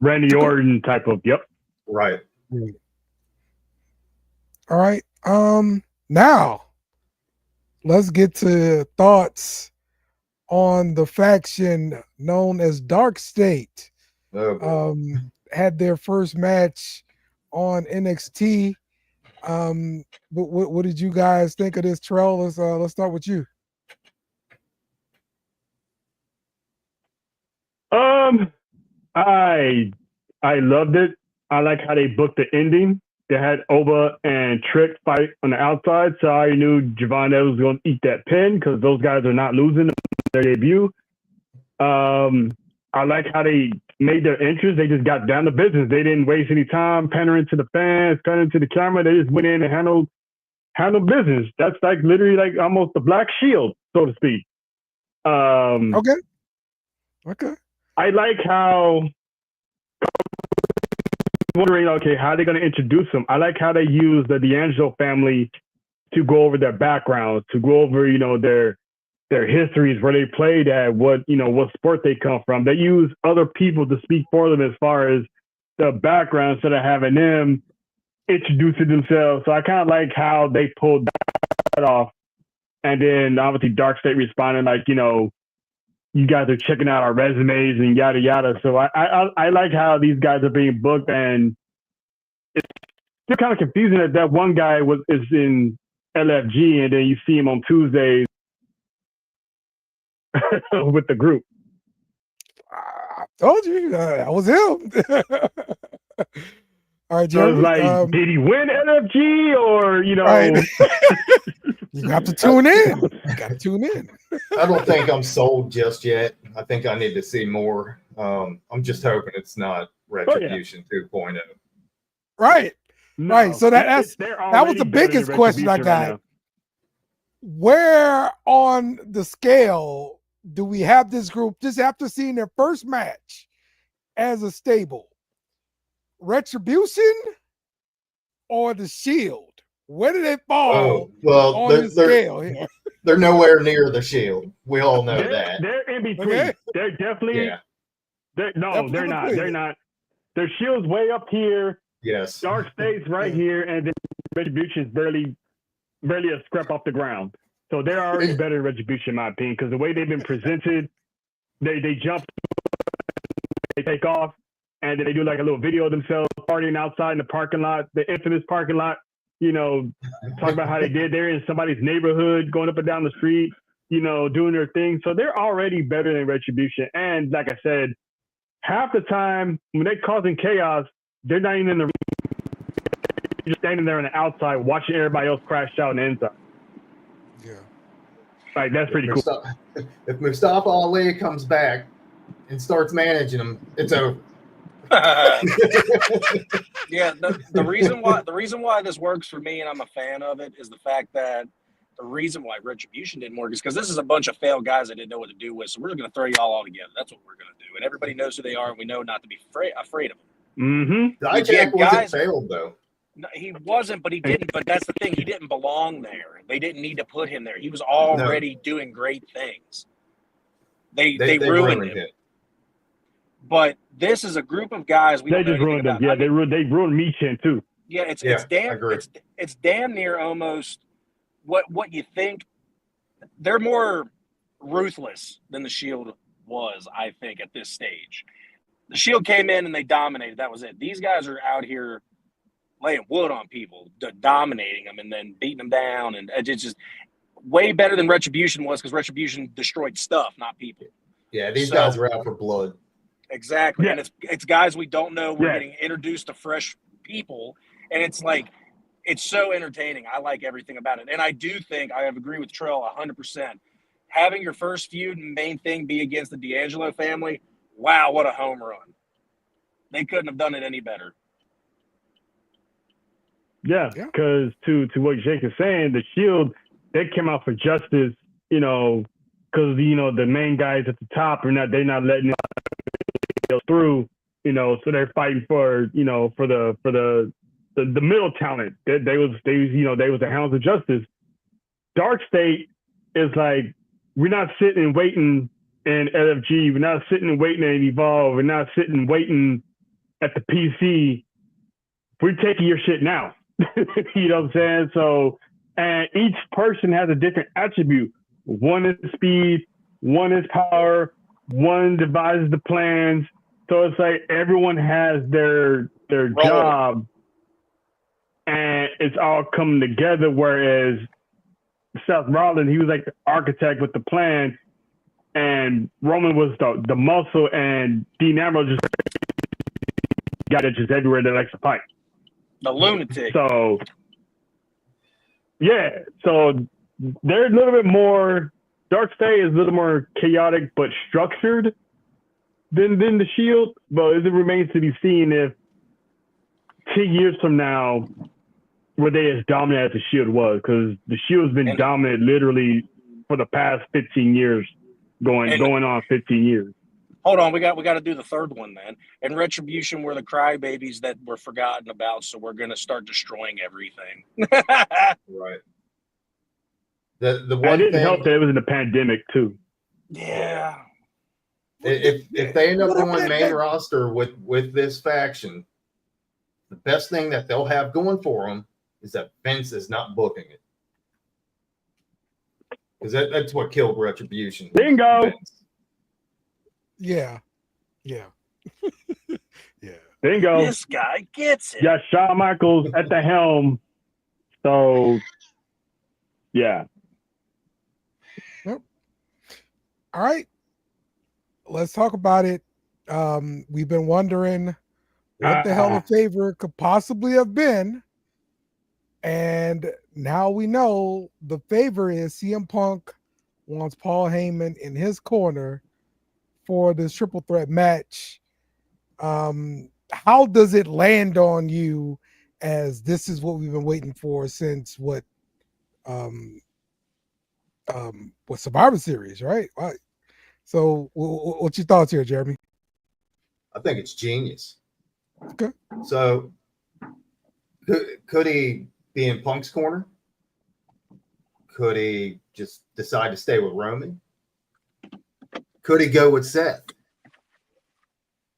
Randy Orton type of, yep. Right. All right. Now let's get to thoughts on the faction known as Dark State. Had their first match on NXT. What did you guys think of this, Terrell? Let's start with you. I loved it. I like how they booked the ending. They had Oba and Trick fight on the outside, so I knew Javante was going to eat that pin because those guys are not losing their debut. I like how they made their entrance. They just got down to business. They didn't waste any time pandering to the fans, pandering to the camera. They just went in and handled business. That's like literally like almost the Black Shield, so to speak. Okay. I like how wondering, okay, how are they going to introduce them? I like how they use the D'Angelo family to go over their backgrounds, to go over, their histories, where they played at, what sport they come from. They use other people to speak for them as far as the background instead of having them introducing themselves. So I kind of like how they pulled that off. And then obviously Dark State responded like, you guys are checking out our resumes and yada, yada. So I like how these guys are being booked, and it's still kind of confusing that one guy is in LFG and then you see him on Tuesdays with the group. I told you that was him. All right, Jeremy. So it's like, did he win LFG or Right. You have to tune in. You got to tune in. I don't think I'm sold just yet. I think I need to see more. I'm just hoping it's not Retribution 2.0. Right. No, right. So that was the biggest question I got. Right, where on the scale do we have this group just after seeing their first match as a stable? Retribution or the Shield? Where do they fall on the scale here? They're nowhere near the Shield. We all know that. They're in between. Okay. They're definitely they're not. They're not. Their Shield's way up here. Yes. Dark State's right here, and then Retribution's barely a scrap off the ground. So they're already better than Retribution, in my opinion, because the way they've been presented, they jump, they take off, and then they do like a little video of themselves partying outside in the parking lot, the infamous parking lot. Talk about how they're in somebody's neighborhood, going up and down the street, doing their thing. So they're already better than Retribution. And like I said, half the time when they're causing chaos, they're not even in the ring. They're just standing there on the outside watching everybody else crash out on the inside. Yeah. Like, that's pretty cool. If Mustafa Ali comes back and starts managing them, it's over. Yeah, the reason why this works for me and I'm a fan of it is the fact that the reason why Retribution didn't work is because this is a bunch of failed guys that didn't know what to do with. So we're just going to throw y'all all together. That's what we're going to do, and everybody knows who they are, and we know not to be afraid of them. Mm-hmm. Dijak wasn't failed though. No, he wasn't, but he didn't. But that's the thing; he didn't belong there. They didn't need to put him there. He was already doing great things. They ruined him. But this is a group of guys. They just ruined them. Yeah, they ruined Michin too. Yeah, it's damn near almost what you think. They're more ruthless than the Shield was, I think, at this stage. The Shield came in and they dominated. That was it. These guys are out here laying wood on people, dominating them, and then beating them down, and it's just way better than Retribution was, because Retribution destroyed stuff, not people. Yeah, these guys are out for blood. Exactly. Yeah. And it's guys we don't know. We're getting introduced to fresh people. And it's like, it's so entertaining. I like everything about it. And I do think I agree with Trell 100%. Having your first feud and main thing be against the D'Angelo family, wow, what a home run. They couldn't have done it any better. Yeah, because to what Jake is saying, the Shield, they came out for justice, because the main guys at the top they're not letting it through, so they're fighting for the middle talent. They was the hounds of justice. Dark State, it's like we're not sitting and waiting in LFG. We're not sitting and waiting at Evolve. We're not sitting and waiting at the PC. We're taking your shit now. You know what I'm saying? So, and each person has a different attribute. One is speed, one is power, one devises the plans. So it's like everyone has their job, and it's all coming together. Whereas Seth Rollins, he was like the architect with the plan, and Roman was the muscle, and Dean Ambrose just got it just everywhere that likes to fight. The lunatic. So, yeah. So they're a little bit more, Dark State is a little more chaotic but structured than the Shield. But it remains to be seen if 10 years from now, were they as dominant as the Shield was? Because the Shield's been dominant literally for the past 15 years, going on 15 years. Hold on, we got to do the third one then. And Retribution were the crybabies that were forgotten about, so we're going to start destroying everything. Right. The one didn't thing, help that it was in the pandemic too. Yeah. If they end up going main roster with this faction, the best thing that they'll have going for them is that Vince is not booking it. Because that's what killed Retribution. Bingo. Vince. Yeah. Bingo. This guy gets it. Yeah, Shawn Michaels at the helm. So, yeah. Yep. All right. Let's talk about it. We've been wondering what the hell a favor could possibly have been. And now we know the favor is CM Punk wants Paul Heyman in his corner for this triple threat match. How does it land on you, as this is what we've been waiting for since what Survivor Series, right? So what's your thoughts here, Jeremy? I think it's genius. Okay. So could he be in Punk's corner? Could he just decide to stay with Roman? Could he go with Seth?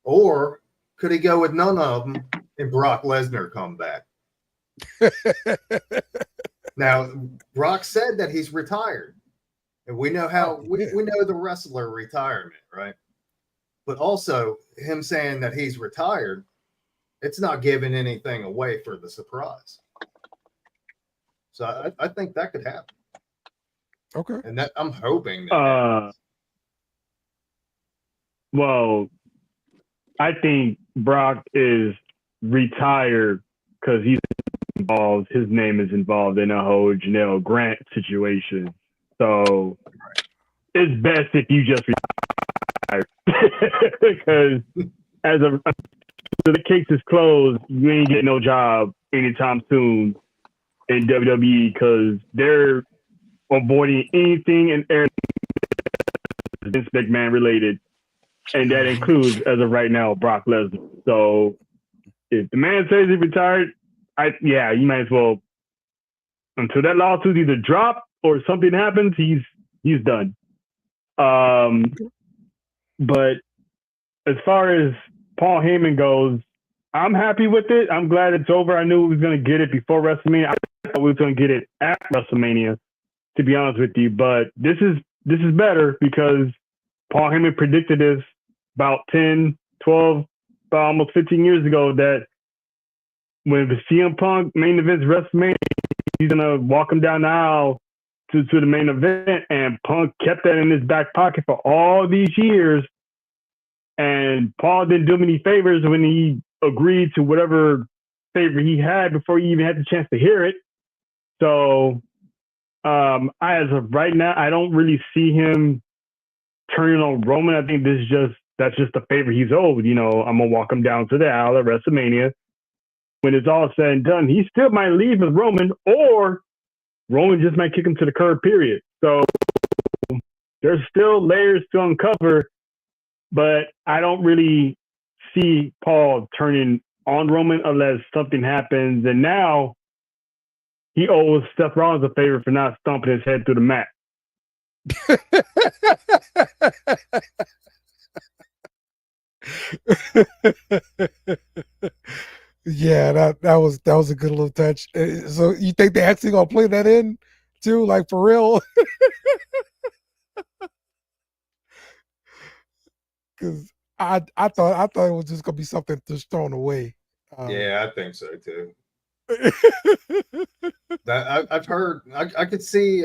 Or could he go with none of them and Brock Lesnar come back? Now, Brock said that he's retired. And we know how we know the wrestler retirement, right? But also him saying that he's retired, it's not giving anything away for the surprise. So I think that could happen. Okay. And that I'm hoping that well, I think Brock is retired because he's involved. His name is involved in a whole Janelle Grant situation. So it's best if you just retire because the case is closed. You ain't getting no job anytime soon in WWE because they're avoiding anything and everything Vince McMahon related. And that includes, as of right now, Brock Lesnar. So if the man says he's retired, you might as well, until that lawsuit either drop or something happens, he's done. But as far as Paul Heyman goes, I'm happy with it. I'm glad it's over. I knew we was going to get it before WrestleMania. I thought we was going to get it at WrestleMania, to be honest with you. But this is better because Paul Heyman predicted this about 10, 12, about almost 15 years ago that when the CM Punk main event's WrestleMania, he's going to walk him down the aisle to the main event. And Punk kept that in his back pocket for all these years. And Paul didn't do him any favors when he agreed to whatever favor he had before he even had the chance to hear it. So as of right now, I don't really see him turning on Roman. I think that's just the favor he's owed. You know, I'm going to walk him down to the aisle at WrestleMania. When it's all said and done, he still might leave with Roman, or Roman just might kick him to the curb, period. So there's still layers to uncover, but I don't really see Paul turning on Roman unless something happens. And now he owes Seth Rollins a favor for not stomping his head through the mat. Yeah, that was a good little touch. So you think they actually gonna play that in too, like for real? Because I thought it was just gonna be something just thrown away. Yeah, I think so too. I've heard. I could see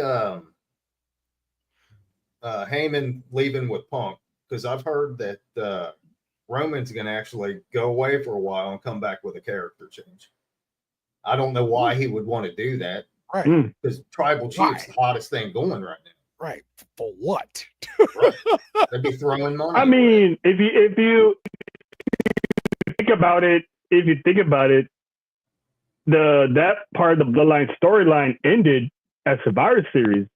Heyman leaving with Punk because I've heard that Roman's going to actually go away for a while and come back with a character change. I don't know why he would want to do that. Right. Because Tribal Chief's the hottest thing going right now. Right. For what? Right. They'd be throwing money. I mean, if you think about it, that part of the Bloodline storyline ended at Survivor Series.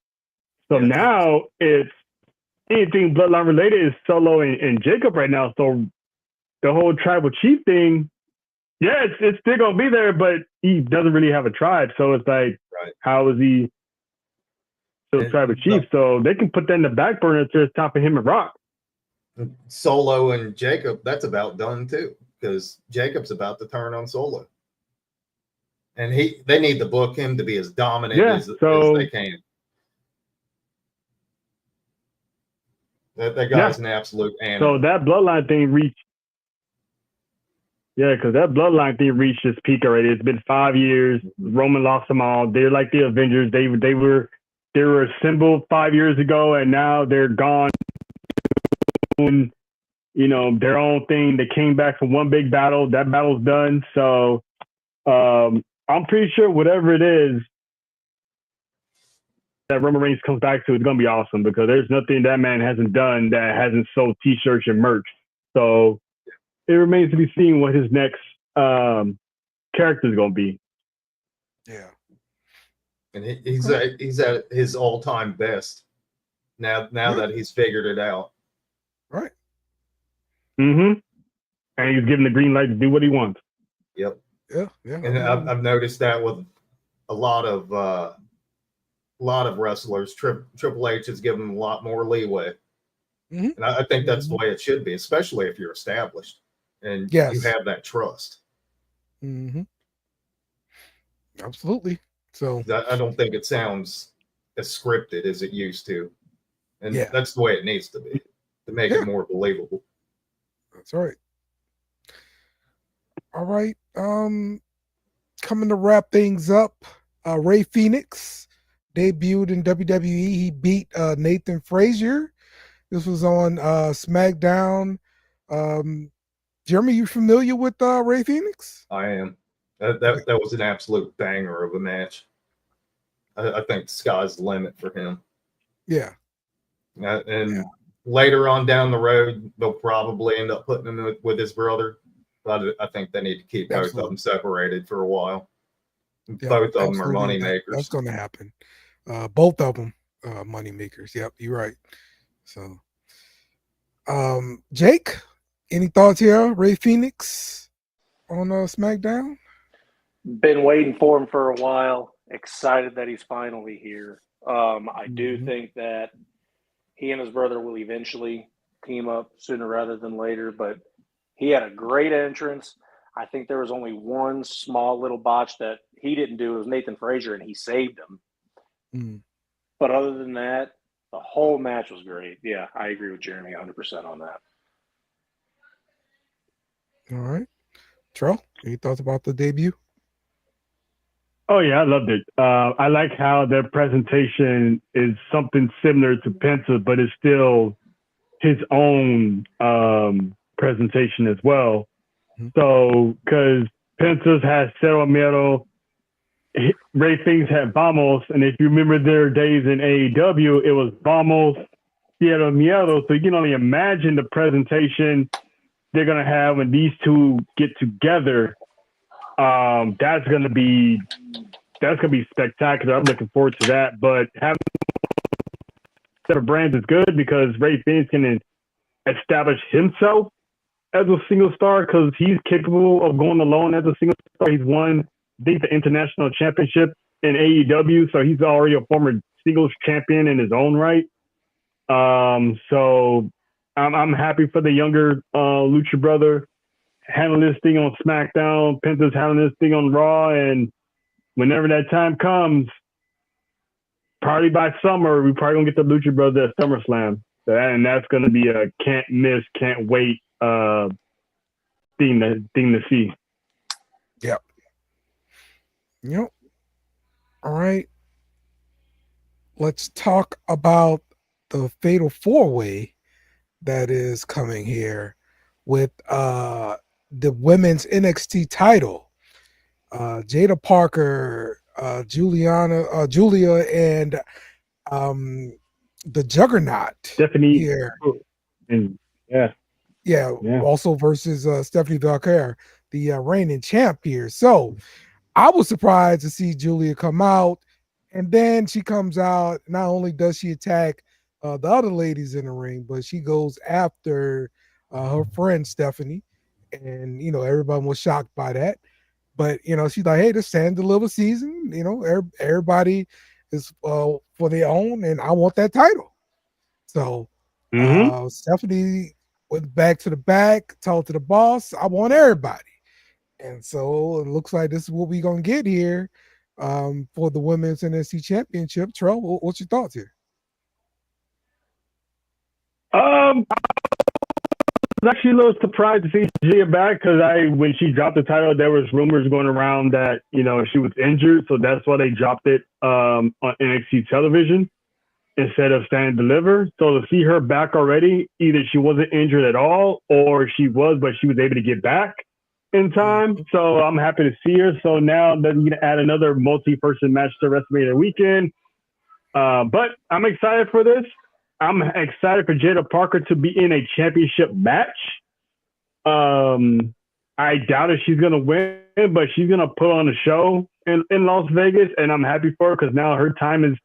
So now it's anything Bloodline related is Solo and Jacob right now. So the whole Tribal Chief thing, yeah, it's still gonna be there, but he doesn't really have a tribe. So it's like, how is he still Tribal Chief? So they can put that in the back burner to the top of him and Rock. Solo and Jacob, that's about done too, because Jacob's about to turn on Solo. And they need to book him to be as dominant as they can. That guy's an absolute animal. So that Bloodline thing reached. Yeah, because that Bloodline thing reached its peak already. It's been 5 years. Roman lost them all. They're like the Avengers. They were assembled 5 years ago, and now they're gone. You know, their own thing. They came back from one big battle. That battle's done. So I'm pretty sure whatever it is that Roman Reigns comes back to, it's going to be awesome because there's nothing that man hasn't done that hasn't sold T-shirts and merch. So it remains to be seen what his next character is going to be. Yeah. And he's at his all-time best now that he's figured it out. Right. Mm-hmm. And he's given the green light to do what he wants. Yep. Yeah. And I've noticed that with a lot of wrestlers. Triple H has given them a lot more leeway. And I think that's the way it should be, especially if you're established and you have that trust. Absolutely. So I don't think it sounds as scripted as it used to. And that's the way it needs to be to make it more believable. That's right. All right. Coming to wrap things up, Ray Phoenix debuted in WWE. He beat Nathan Frazier. This was on SmackDown. Jeremy, you familiar with Ray Phoenix? I am. That was an absolute banger of a match. I think the sky's the limit for him. Yeah. And later on down the road, they'll probably end up putting him with his brother. But I think they need to keep both of them separated for a while. Both of them are money makers. That's going to happen. Both of them money makers. Yep, you're right. So, Jake, any thoughts here? Ray Phoenix on SmackDown? Been waiting for him for a while. Excited that he's finally here. I do think that he and his brother will eventually team up sooner rather than later, but he had a great entrance. I think there was only one small little botch that he didn't do. It was Nathan Frazier, and he saved him. But other than that, the whole match was great. Yeah, I agree with Jeremy 100% on that. All right. Trell, any thoughts about the debut? Oh, yeah, I loved it. I like how their presentation is something similar to Penta, but it's still his own presentation as well. So, because Penta's has Cero Miedo, Ray Phoenix had Vamos, and if you remember their days in AEW, it was Vamos, Cero Miedo. So you can only imagine the presentation they're going to have when these two get together. That's going to be spectacular. I'm looking forward to that. But having separate brands is good because Ray Phoenix can establish himself as a single star because he's capable of going alone as a single star. He's won, I think, the international championship in AEW, so he's already a former singles champion in his own right. So I'm happy for the younger Lucha brother handling this thing on SmackDown. Penta's handling this thing on Raw, and whenever that time comes, probably by summer, we probably gonna get the Lucha brother at SummerSlam. And that's gonna be a can't miss, can't wait thing to see. Yep. All right. Let's talk about the Fatal 4-Way that is coming here with the women's NXT title. Jada Parker, Julia, and the Juggernaut. Tiffany here. And also versus Stephanie Valkyrie, the reigning champ here. So I was surprised to see Julia come out, and then she comes out. Not only does she attack the other ladies in the ring, but she goes after her friend Stephanie, and everybody was shocked by that. But she's like, "Hey, this stand deliver season. Everybody is for their own, and I want that title." So Stephanie went back to the back, talked to the boss. I want everybody. And so it looks like this is what we're going to get here for the Women's NXT Championship. Trell, what's your thoughts here? I was actually a little surprised to see Gia back because when she dropped the title, there was rumors going around that, she was injured. So that's why they dropped it on NXT television instead of Stand and Deliver. So to see her back already, either she wasn't injured at all or she was, but she was able to get back in time. So I'm happy to see her. So now they're going to add another multi-person match to WrestleMania weekend. But I'm excited for this. I'm excited for Jada Parker to be in a championship match. I doubt if she's going to win, but she's going to put on a show in Las Vegas, and I'm happy for her because now her time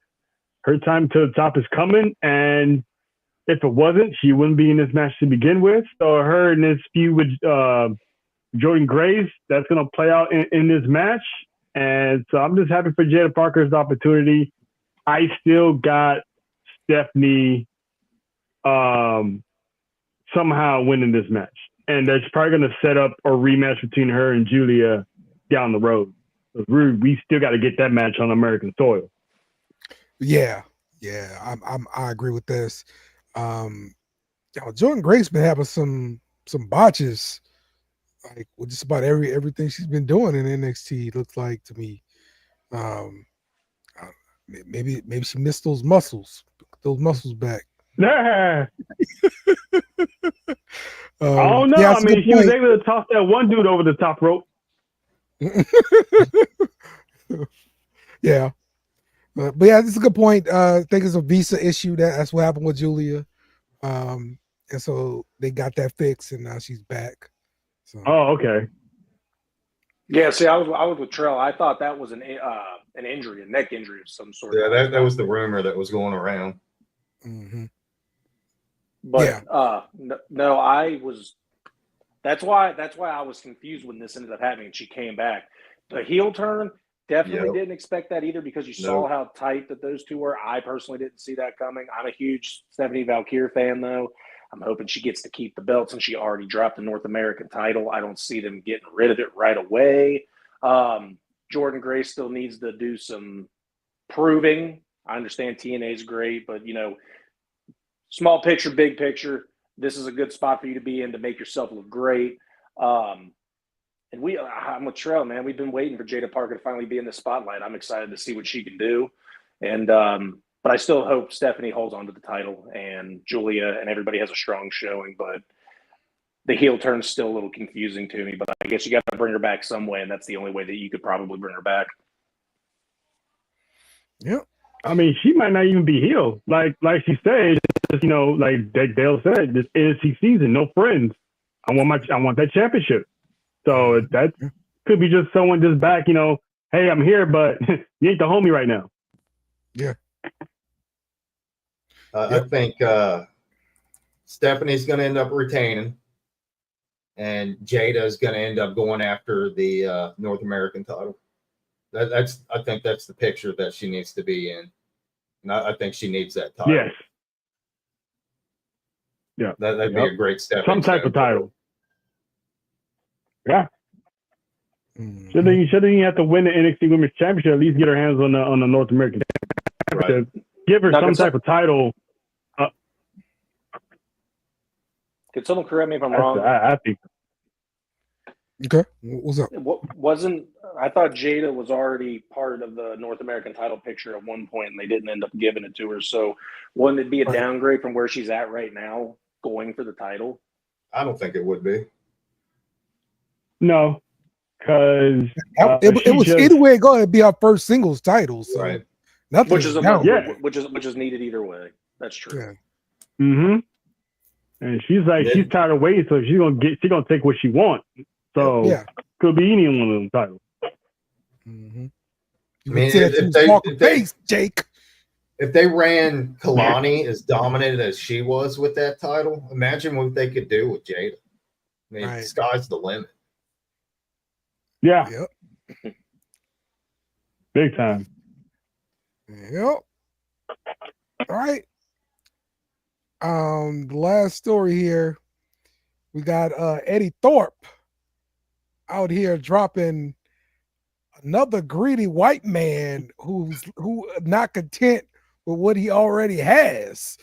to the top is coming. And if it wasn't, she wouldn't be in this match to begin with. So her in this feud with Jordan Grace, that's going to play out in this match. And so I'm just happy for Jada Parker's opportunity. I still got Stephanie somehow winning this match. And that's probably going to set up a rematch between her and Julia down the road. We still got to get that match on American soil. Yeah, I agree with this. Jordan Grace been having some botches, like with just about everything she's been doing in NXT. Looks like to me, maybe she missed those muscles back. I don't know. I mean, she was able to toss that one dude over the top rope. Yeah. But yeah, this is a good point. I think it's a visa issue. That's what happened with Julia. And so they got that fixed, and now she's back. So. Oh, okay. Yeah, see, I was with Trell. I thought that was an injury, a neck injury of some sort. Yeah, that was the rumor that was going around. Mm-hmm. But no, I was. That's why I was confused when this ended up happening. She came back. The heel turn, definitely didn't expect that either because you saw how tight that those two were. I personally didn't see that coming. I'm a huge Stephanie Valkyrie fan, though. I'm hoping she gets to keep the belt since she already dropped the North American title. I don't see them getting rid of it right away. Jordan Grace still needs to do some proving. I understand TNA is great, but, small picture, big picture, this is a good spot for you to be in to make yourself look great. And I'm with Trell, man. We've been waiting for Jada Parker to finally be in the spotlight. I'm excited to see what she can do. And but I still hope Stephanie holds on to the title and Julia and everybody has a strong showing. But the heel turn's still a little confusing to me. But I guess you got to bring her back some way, and that's the only way that you could probably bring her back. Yeah. I mean, she might not even be heel. Like she said, just, like Dale said, this NXT season, no friends. I want that championship. So that could be just someone just back, hey, I'm here, but you ain't the homie right now. Yeah. I think Stephanie's going to end up retaining, and Jada is going to end up going after the North American title. I think that's the picture that she needs to be in. And I think she needs that title. Yes. Yeah, That'd be a great step. Some type of title. Yeah. Mhm. Shouldn't you have to win the NXT Women's Championship? At least get her hands on the North American Championship. Right. Give her Now, some type of title. Could someone correct me if I'm wrong? I think. Okay, what's up? I thought Jada was already part of the North American title picture at one point, and they didn't end up giving it to her. So, wouldn't it be a Right. downgrade from where she's at right now, going for the title? I don't think it would be. No, because It was either way. Going to be our first singles title, so Right. nothing. Which is Yeah. which is needed either way. That's true. Yeah. Mm-hmm. And she's like, she's tired of waiting, so she's gonna take what she wants. So Yeah. could be any one of them titles. Mm-hmm. I mean, Jake. If they ran Kalani as dominant as she was with that title, imagine what they could do with Jada. I mean, Right. sky's the limit. Yeah, Yep. big time. Yep. All right. The last story here, we got Eddie Thorpe out here dropping another greedy white man who not content with what he already has.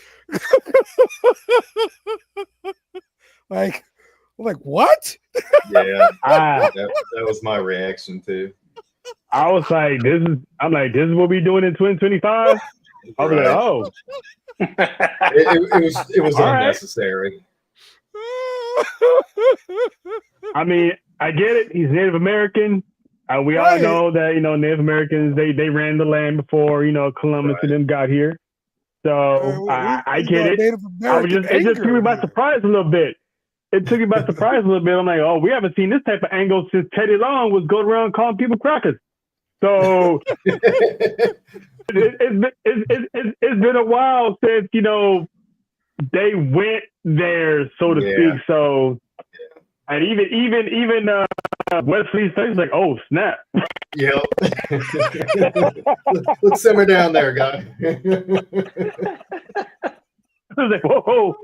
like what? Yeah, I that was my reaction too. was like, this is what we doing in 2025. I was Right. like, oh, It was All right. unnecessary. I mean, I get it. He's Native American. We all Right. know that Native Americans they ran the land before Columbus and them got here. So I get it. It just took me by surprise a little bit. It took me by surprise a little bit. I'm like, oh, we haven't seen this type of angle since Teddy Long was going around calling people crackers. So it's been a while since they went there, so to speak. So, and even Wesley's face like, oh snap. Yep. Let's simmer down there, guy. I was like, whoa,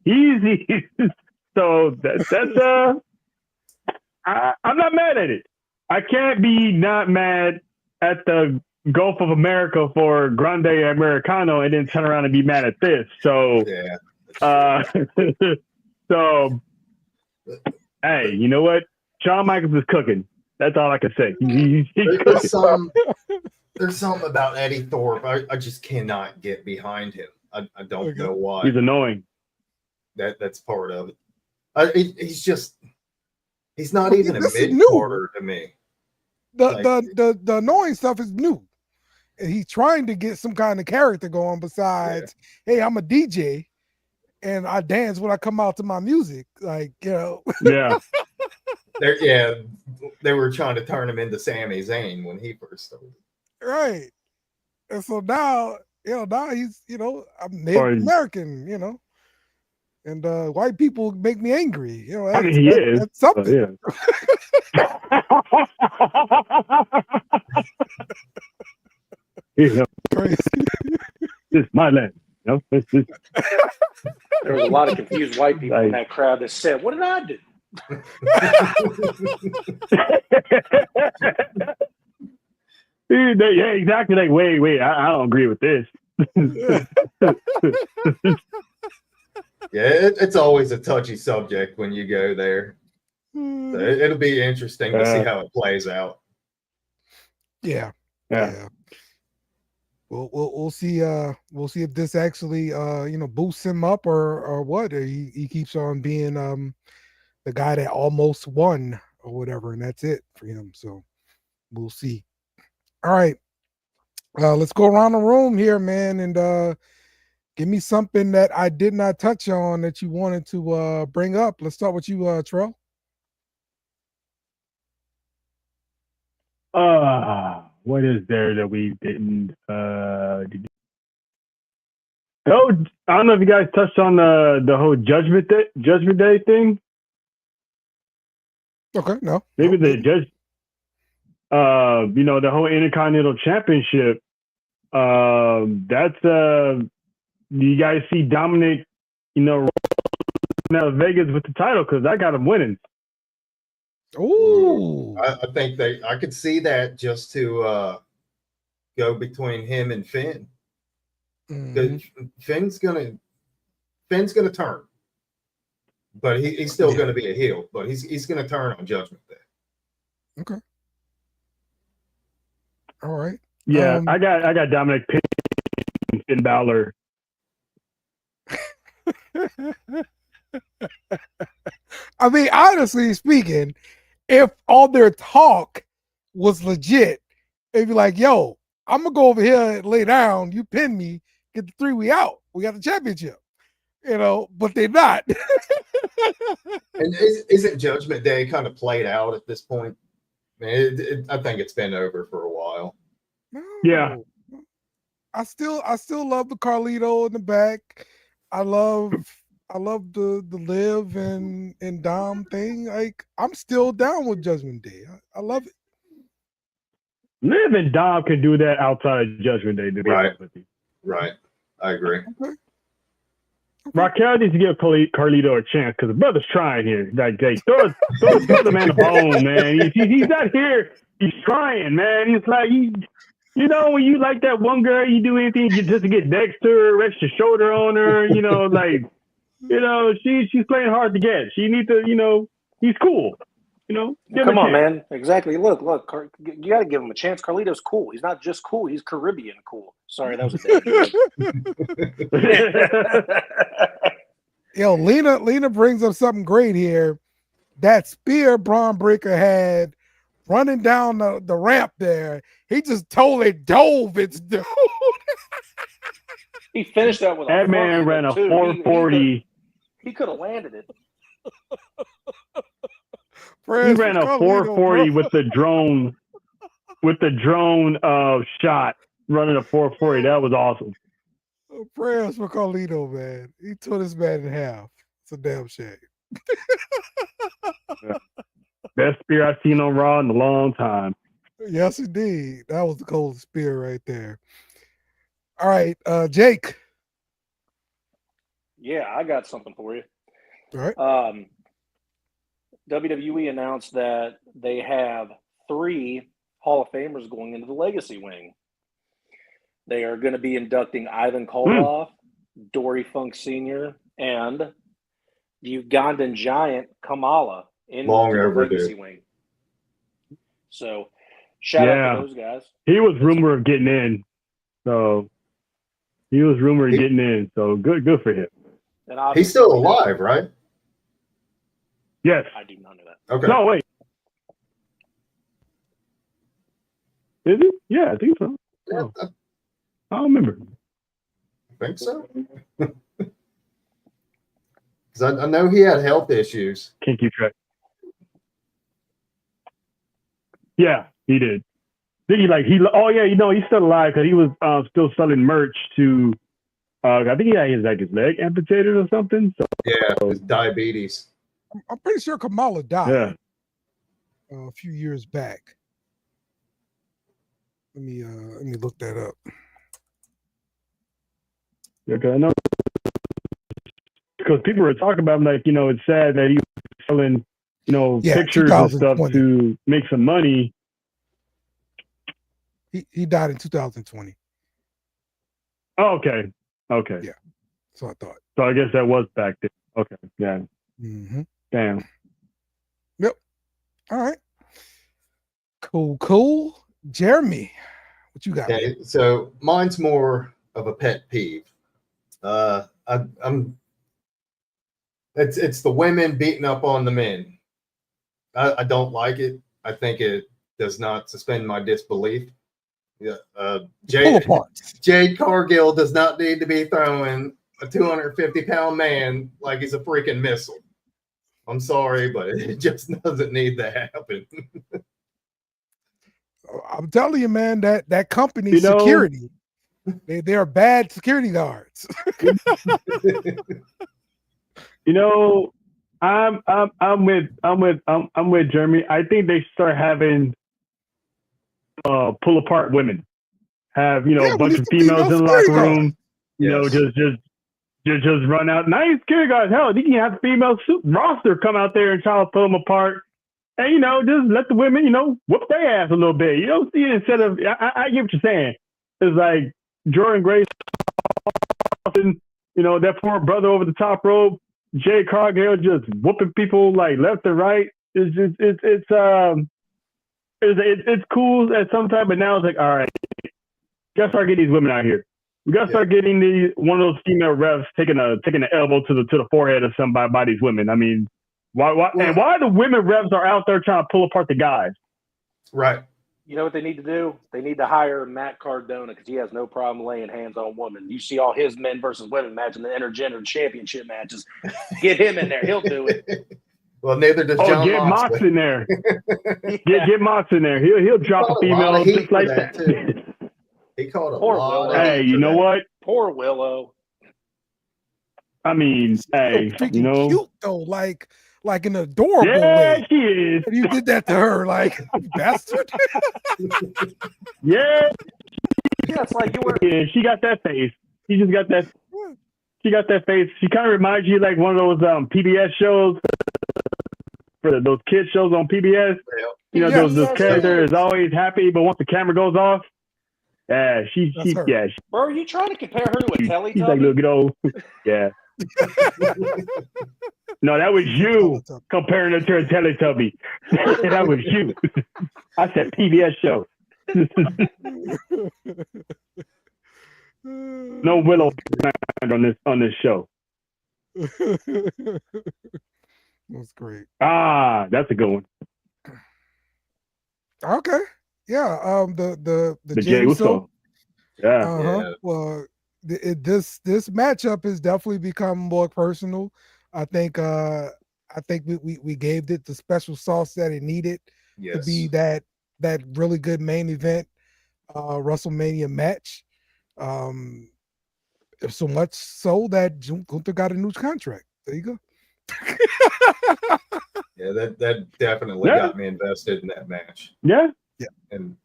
easy. So that's I'm not mad at it. I can't be not mad at the Gulf of America for Grande Americano and then turn around and be mad at this. So, so hey, you know what? Shawn Michaels is cooking. That's all I can say. He's cooking. There's something about Eddie Thorpe. I just cannot get behind him. I don't know why. He's annoying. That's part of it. He's not even a mid-quarter to me. The annoying stuff is new. And he's trying to get some kind of character going besides, hey, I'm a DJ and I dance when I come out to my music. Like, Yeah. They were trying to turn him into Sami Zayn when he first started. Right. And so now he's, I'm Native American, and white people make me angry. I mean, he is. That's something. Crazy. This is my land. There was a lot of confused white people in that crowd that said, "What did I do?" Yeah, exactly. Like, wait, I don't agree with this. It's always a touchy subject when you go there. So it'll be interesting to see how it plays out. Yeah. We'll see. We'll see if this actually boosts him up or what. Or he keeps on being the guy that almost won or whatever, and that's it for him. So we'll see. All right, let's go around the room here, man, and give me something that I did not touch on that you wanted to bring up. Let's start with you, Trell. What is there that we didn't? I don't know if you guys touched on the whole Judgment Day thing. Okay, no. Maybe the judge. The whole Intercontinental Championship. That's you guys see Dominic now Vegas with the title because I got him winning. Ooh. I think I could see that just to go between him and Finn. Mhm. Finn's gonna turn, but he's still gonna be a heel. But he's gonna turn on Judgment Day. Okay. All right. Yeah, I got Dominic Payne and Finn Balor. I mean, honestly speaking, if all their talk was legit, they'd be like, yo, I'm gonna go over here and lay down, you pin me, get the 3, we out. We got the championship. But they're not. And isn't Judgment Day kind of played out at this point? I think it's been over for a while. No. Yeah. I still love the Carlito in the back. I love the Liv and Dom thing. Like, I'm still down with Judgment Day. I love it. Liv and Dom can do that outside of Judgment Day, to be honest with you. Right. I agree. Okay. Raquel needs to give Carlito a chance because the brother's trying here. Like, throw the man a bone, man. He's not here. He's trying, man. He's like, when you like that one girl, you do anything just to get next to her, rest your shoulder on her, she's playing hard to get. She needs to, he's cool. Come on, man. Exactly. Look, you got to give him a chance. Carlito's cool. He's not just cool. He's Caribbean cool. Sorry, that was a bad joke. Yo, Lena brings up something great here. That spear Braun Breaker had running down the ramp there, he just totally dove its dude. He finished that with that man ran a 440. He could have landed it. He ran a 440 with the drone shot, running a 440. That was awesome. Prayers for Carlito, man. He tore this man in half. It's a damn shame. Yeah. Best spear I've seen on Raw in a long time. Yes, indeed. That was the coldest spear right there. All right, Jake. Yeah, I got something for you. All right. WWE announced that they have 3 Hall of Famers going into the Legacy Wing. They are going to be inducting Ivan Koloff, Dory Funk Sr., and the Ugandan giant Kamala into the Legacy Wing. So, shout out to those guys. He was rumored of getting in. So, good for him. And he's still alive, right? Yes. I do not know that. Okay. No, wait. Is it? Yeah, I think so. Yeah, I don't remember. I think so. Because I know he had health issues. Can't keep track. Yeah, he did. He's still alive because he was still selling merch to. I think he had his leg amputated or something. So yeah, his diabetes. I'm pretty sure Kamala died. Yeah. A few years back. Let me look that up. Yeah, because I know people were talking about him, it's sad that he was selling, pictures and stuff to make some money. He died in 2020. Oh, okay. Yeah. So I thought. So I guess that was back then. Okay. Yeah. Mm-hmm. Damn. Yep. All right. Cool. Jeremy, what you got? Okay, so mine's more of a pet peeve. It's the women beating up on the men. I don't like it. I think it does not suspend my disbelief. Yeah, Jade Cargill does not need to be throwing a 250-pound man like he's a freaking missile. I'm sorry, but it just doesn't need to happen. I'm telling you, man, that company security, they are bad security guards. I'm with Jeremy. I think they start having pull apart women. Have a bunch of females in the locker room. Just just run out. And I ain't scared, guys. Hell, you can have the female roster come out there and try to pull them apart. And, just let the women, whoop their ass a little bit. See, instead of, I get what you're saying. It's like Jordan Grace, that poor brother over the top rope, Jay Cargill just whooping people like left and right. It's cool at some time, but now it's like, all right, we gotta start getting these women out here. We gotta start getting one of those female refs taking an elbow to the forehead of somebody by these women. I mean, why the women refs are out there trying to pull apart the guys? Right. You know what they need to do? They need to hire Matt Cardona because he has no problem laying hands on women. You see all his men versus women match in the intergender championship matches. Get him in there. He'll do it. Well, neither does Jon get Mox in there. Get Mox in there. He'll drop a female just like that. Too. He called a Poor lot. Willow. Hey, you know what? Poor Willow. I mean, hey, cute though, like an adorable yeah, way. she is. And you did that to her, like bastard. Yeah. Yeah, it's like you were. Yeah, she got that face. She just got that. She got that face. She kind of reminds you like one of those PBS shows, for those kids shows on PBS. Those character is always happy, but once the camera goes off, Bro, are you trying to compare her to a Teletubby? She's like, look, yeah. No, that was you comparing her to a Teletubby. That was you. I said PBS show. No Willow on this show. That's great. That's a good one. Okay. Yeah. The Jey Uso. Yeah. Yeah. Well, this matchup has definitely become more personal. I think we gave it the special sauce that it needed to be that really good main event WrestleMania match. So much so that Gunther got a new contract. There you go. Yeah, that definitely got me invested in that match. Yeah. Yeah. And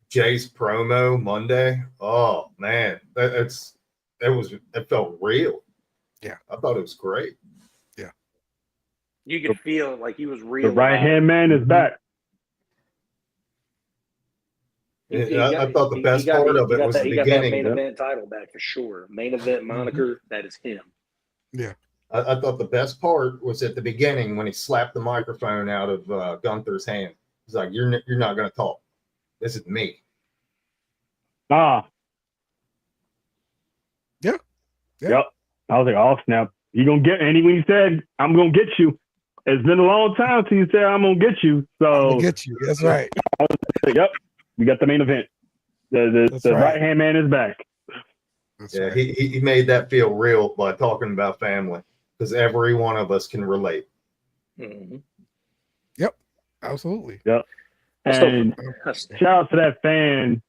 Jay's promo Monday. Oh man, it felt real. Yeah. I thought it was great. Yeah. You could feel like he was real. The right hand man is back. I thought the best part of it was the beginning. Got that main event title back for sure. Main event moniker, that is him. Yeah. I thought the best part was at the beginning when he slapped the microphone out of Gunther's hand. He's like, "You're not going to talk. This is me." Yeah. Yep. I was like, "Oh snap! You gonna get?" And when he said, "I'm gonna get you," it's been a long time since he said, "I'm gonna get you." So I'm gonna get you. That's right. I was like, "Yep, we got the main event. The right hand man is back." That's yeah, right. he made that feel real by talking about family, because every one of us can relate. Mm-hmm. Yep, absolutely. Yep. And shout out to that fan.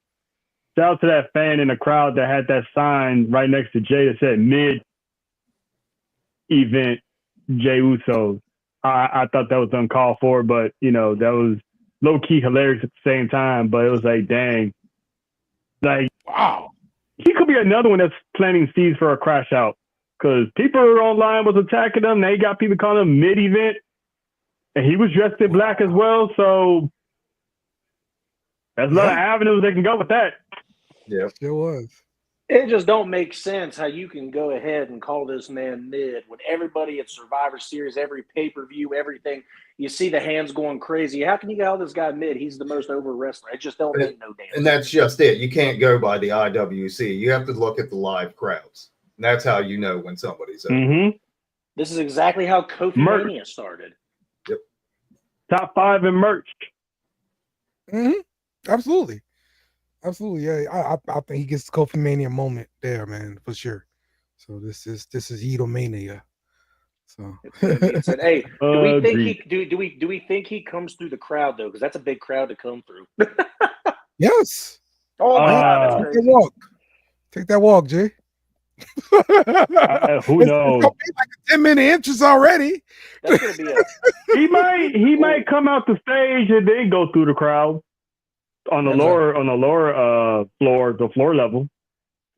Shout out to that fan in the crowd that had that sign right next to Jay that said mid-event Jey Uso. I thought that was uncalled for, but that was low-key hilarious at the same time. But it was like, dang, like, wow, he could be another one that's planting seeds for a crash out, because people online was attacking him. They got people calling him mid-event, and he was dressed in black as well. So there's a lot of avenues they can go with that. Yeah, it was. It just don't make sense how you can go ahead and call this man mid when everybody at Survivor Series, every pay-per-view, everything, you see the hands going crazy. How can you call this guy mid? He's the most over wrestler. It just don't make no damn sense. And that's just it. You can't go by the IWC. You have to look at the live crowds. And that's how you know when somebody's over. Mm-hmm. This is exactly how Kofi Mania started. Yep. Top 5 in merch. Mm-hmm. Absolutely. Yeah, I think he gets the Kofi Mania moment there, man, for sure. So this is Edomania. So Hey, do we think he comes through the crowd though? Because that's a big crowd to come through. Yes. Oh my God, that's crazy. Take that walk, Jay. Who knows? It's like 10 minute inches already. That's gonna be he might come out the stage and then go through the crowd. On the floor level.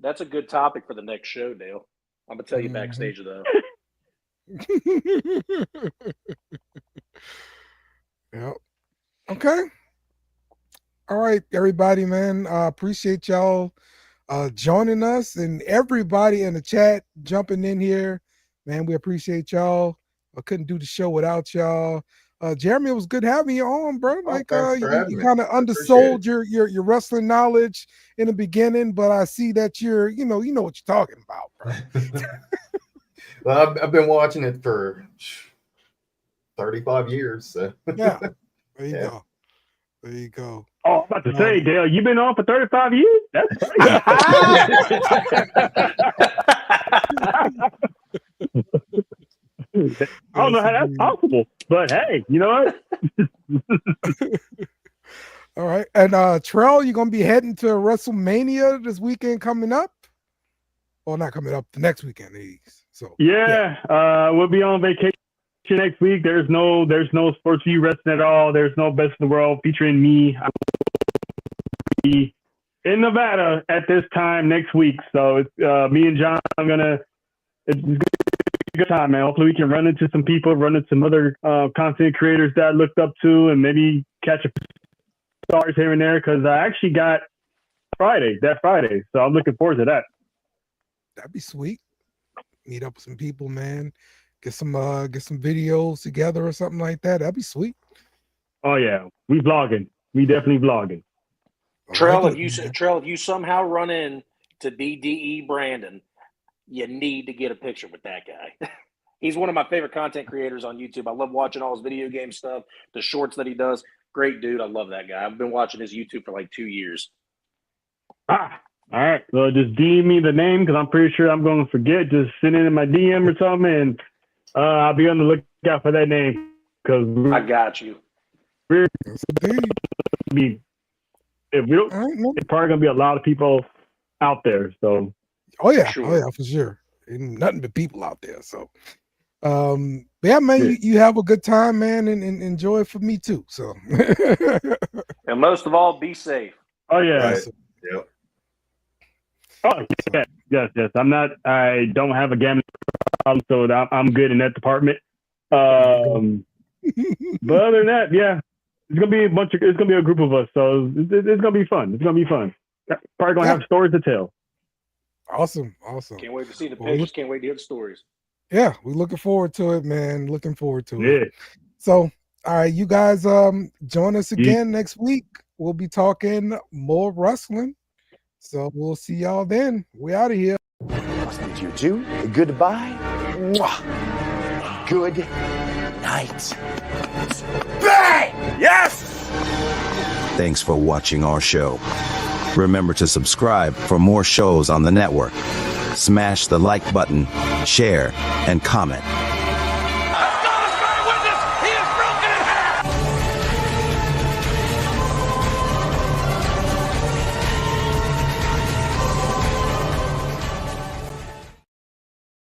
That's a good topic for the next show, Dale. I'm gonna tell you backstage though. Yep. Okay. All right, everybody, man. Appreciate y'all joining us and everybody in the chat jumping in here. Man, we appreciate y'all. I couldn't do the show without y'all. Jeremy, it was good having you on, bro. Like you kind of undersold your wrestling knowledge in the beginning, but I see that you know what you're talking about, bro. Well, I've been watching it for 35 years. So. Yeah, there you go. There you go. Oh, I'm about to say, Dale, you've been on for 35 years? That's crazy. I don't know how that's possible, but hey, you know what? All right. And Trell, you're going to be heading to WrestleMania this weekend coming up? Or not coming up, the next weekend. So yeah. We'll be on vacation next week. There's no Sports View wrestling at all. There's no Best in the World featuring me. I will be in Nevada at this time next week. So it's me and John. It's a good time, man. Hopefully we can run into some people, run into some other content creators that I looked up to, and maybe catch a stars here and there, because I actually got that Friday. So I'm looking forward to that. That'd be sweet. Meet up with some people, man. Get some videos together or something like that. That'd be sweet. Oh yeah, we vlogging. We definitely vlogging. Trell, if you somehow run in to BDE Brandon, you need to get a picture with that guy. He's one of my favorite content creators on YouTube. I love watching all his video game stuff, the shorts that he does. Great dude. I love that guy. I've been watching his YouTube for like 2 years. All right. Well, just DM me the name, because I'm pretty sure I'm going to forget. Just send it in my DM or something, and I'll be on the lookout for that name. Because I got you. It's probably going to be a lot of people out there. So. Oh yeah, for sure. Ain't nothing but people out there. So, yeah, man, you have a good time, man, and enjoy it for me too. So, and most of all, be safe. Oh yeah. Right. Yep. Oh yes. I don't have a gambling problem, so I'm good in that department. But other than that, yeah, it's gonna be a group of us, so it's gonna be fun. It's gonna be fun. Probably gonna have stories to tell. Awesome. Can't wait to see the pictures. Can't wait to hear the stories. Yeah, we're looking forward to it, man. Looking forward to it. So, all right, you guys join us again next week. We'll be talking more wrestling. So we'll see y'all then. We out of here. Must be you too. Goodbye. Mwah. Good night. Bang! Yes! Thanks for watching our show. Remember to subscribe for more shows on the network. Smash the like button, share, and comment.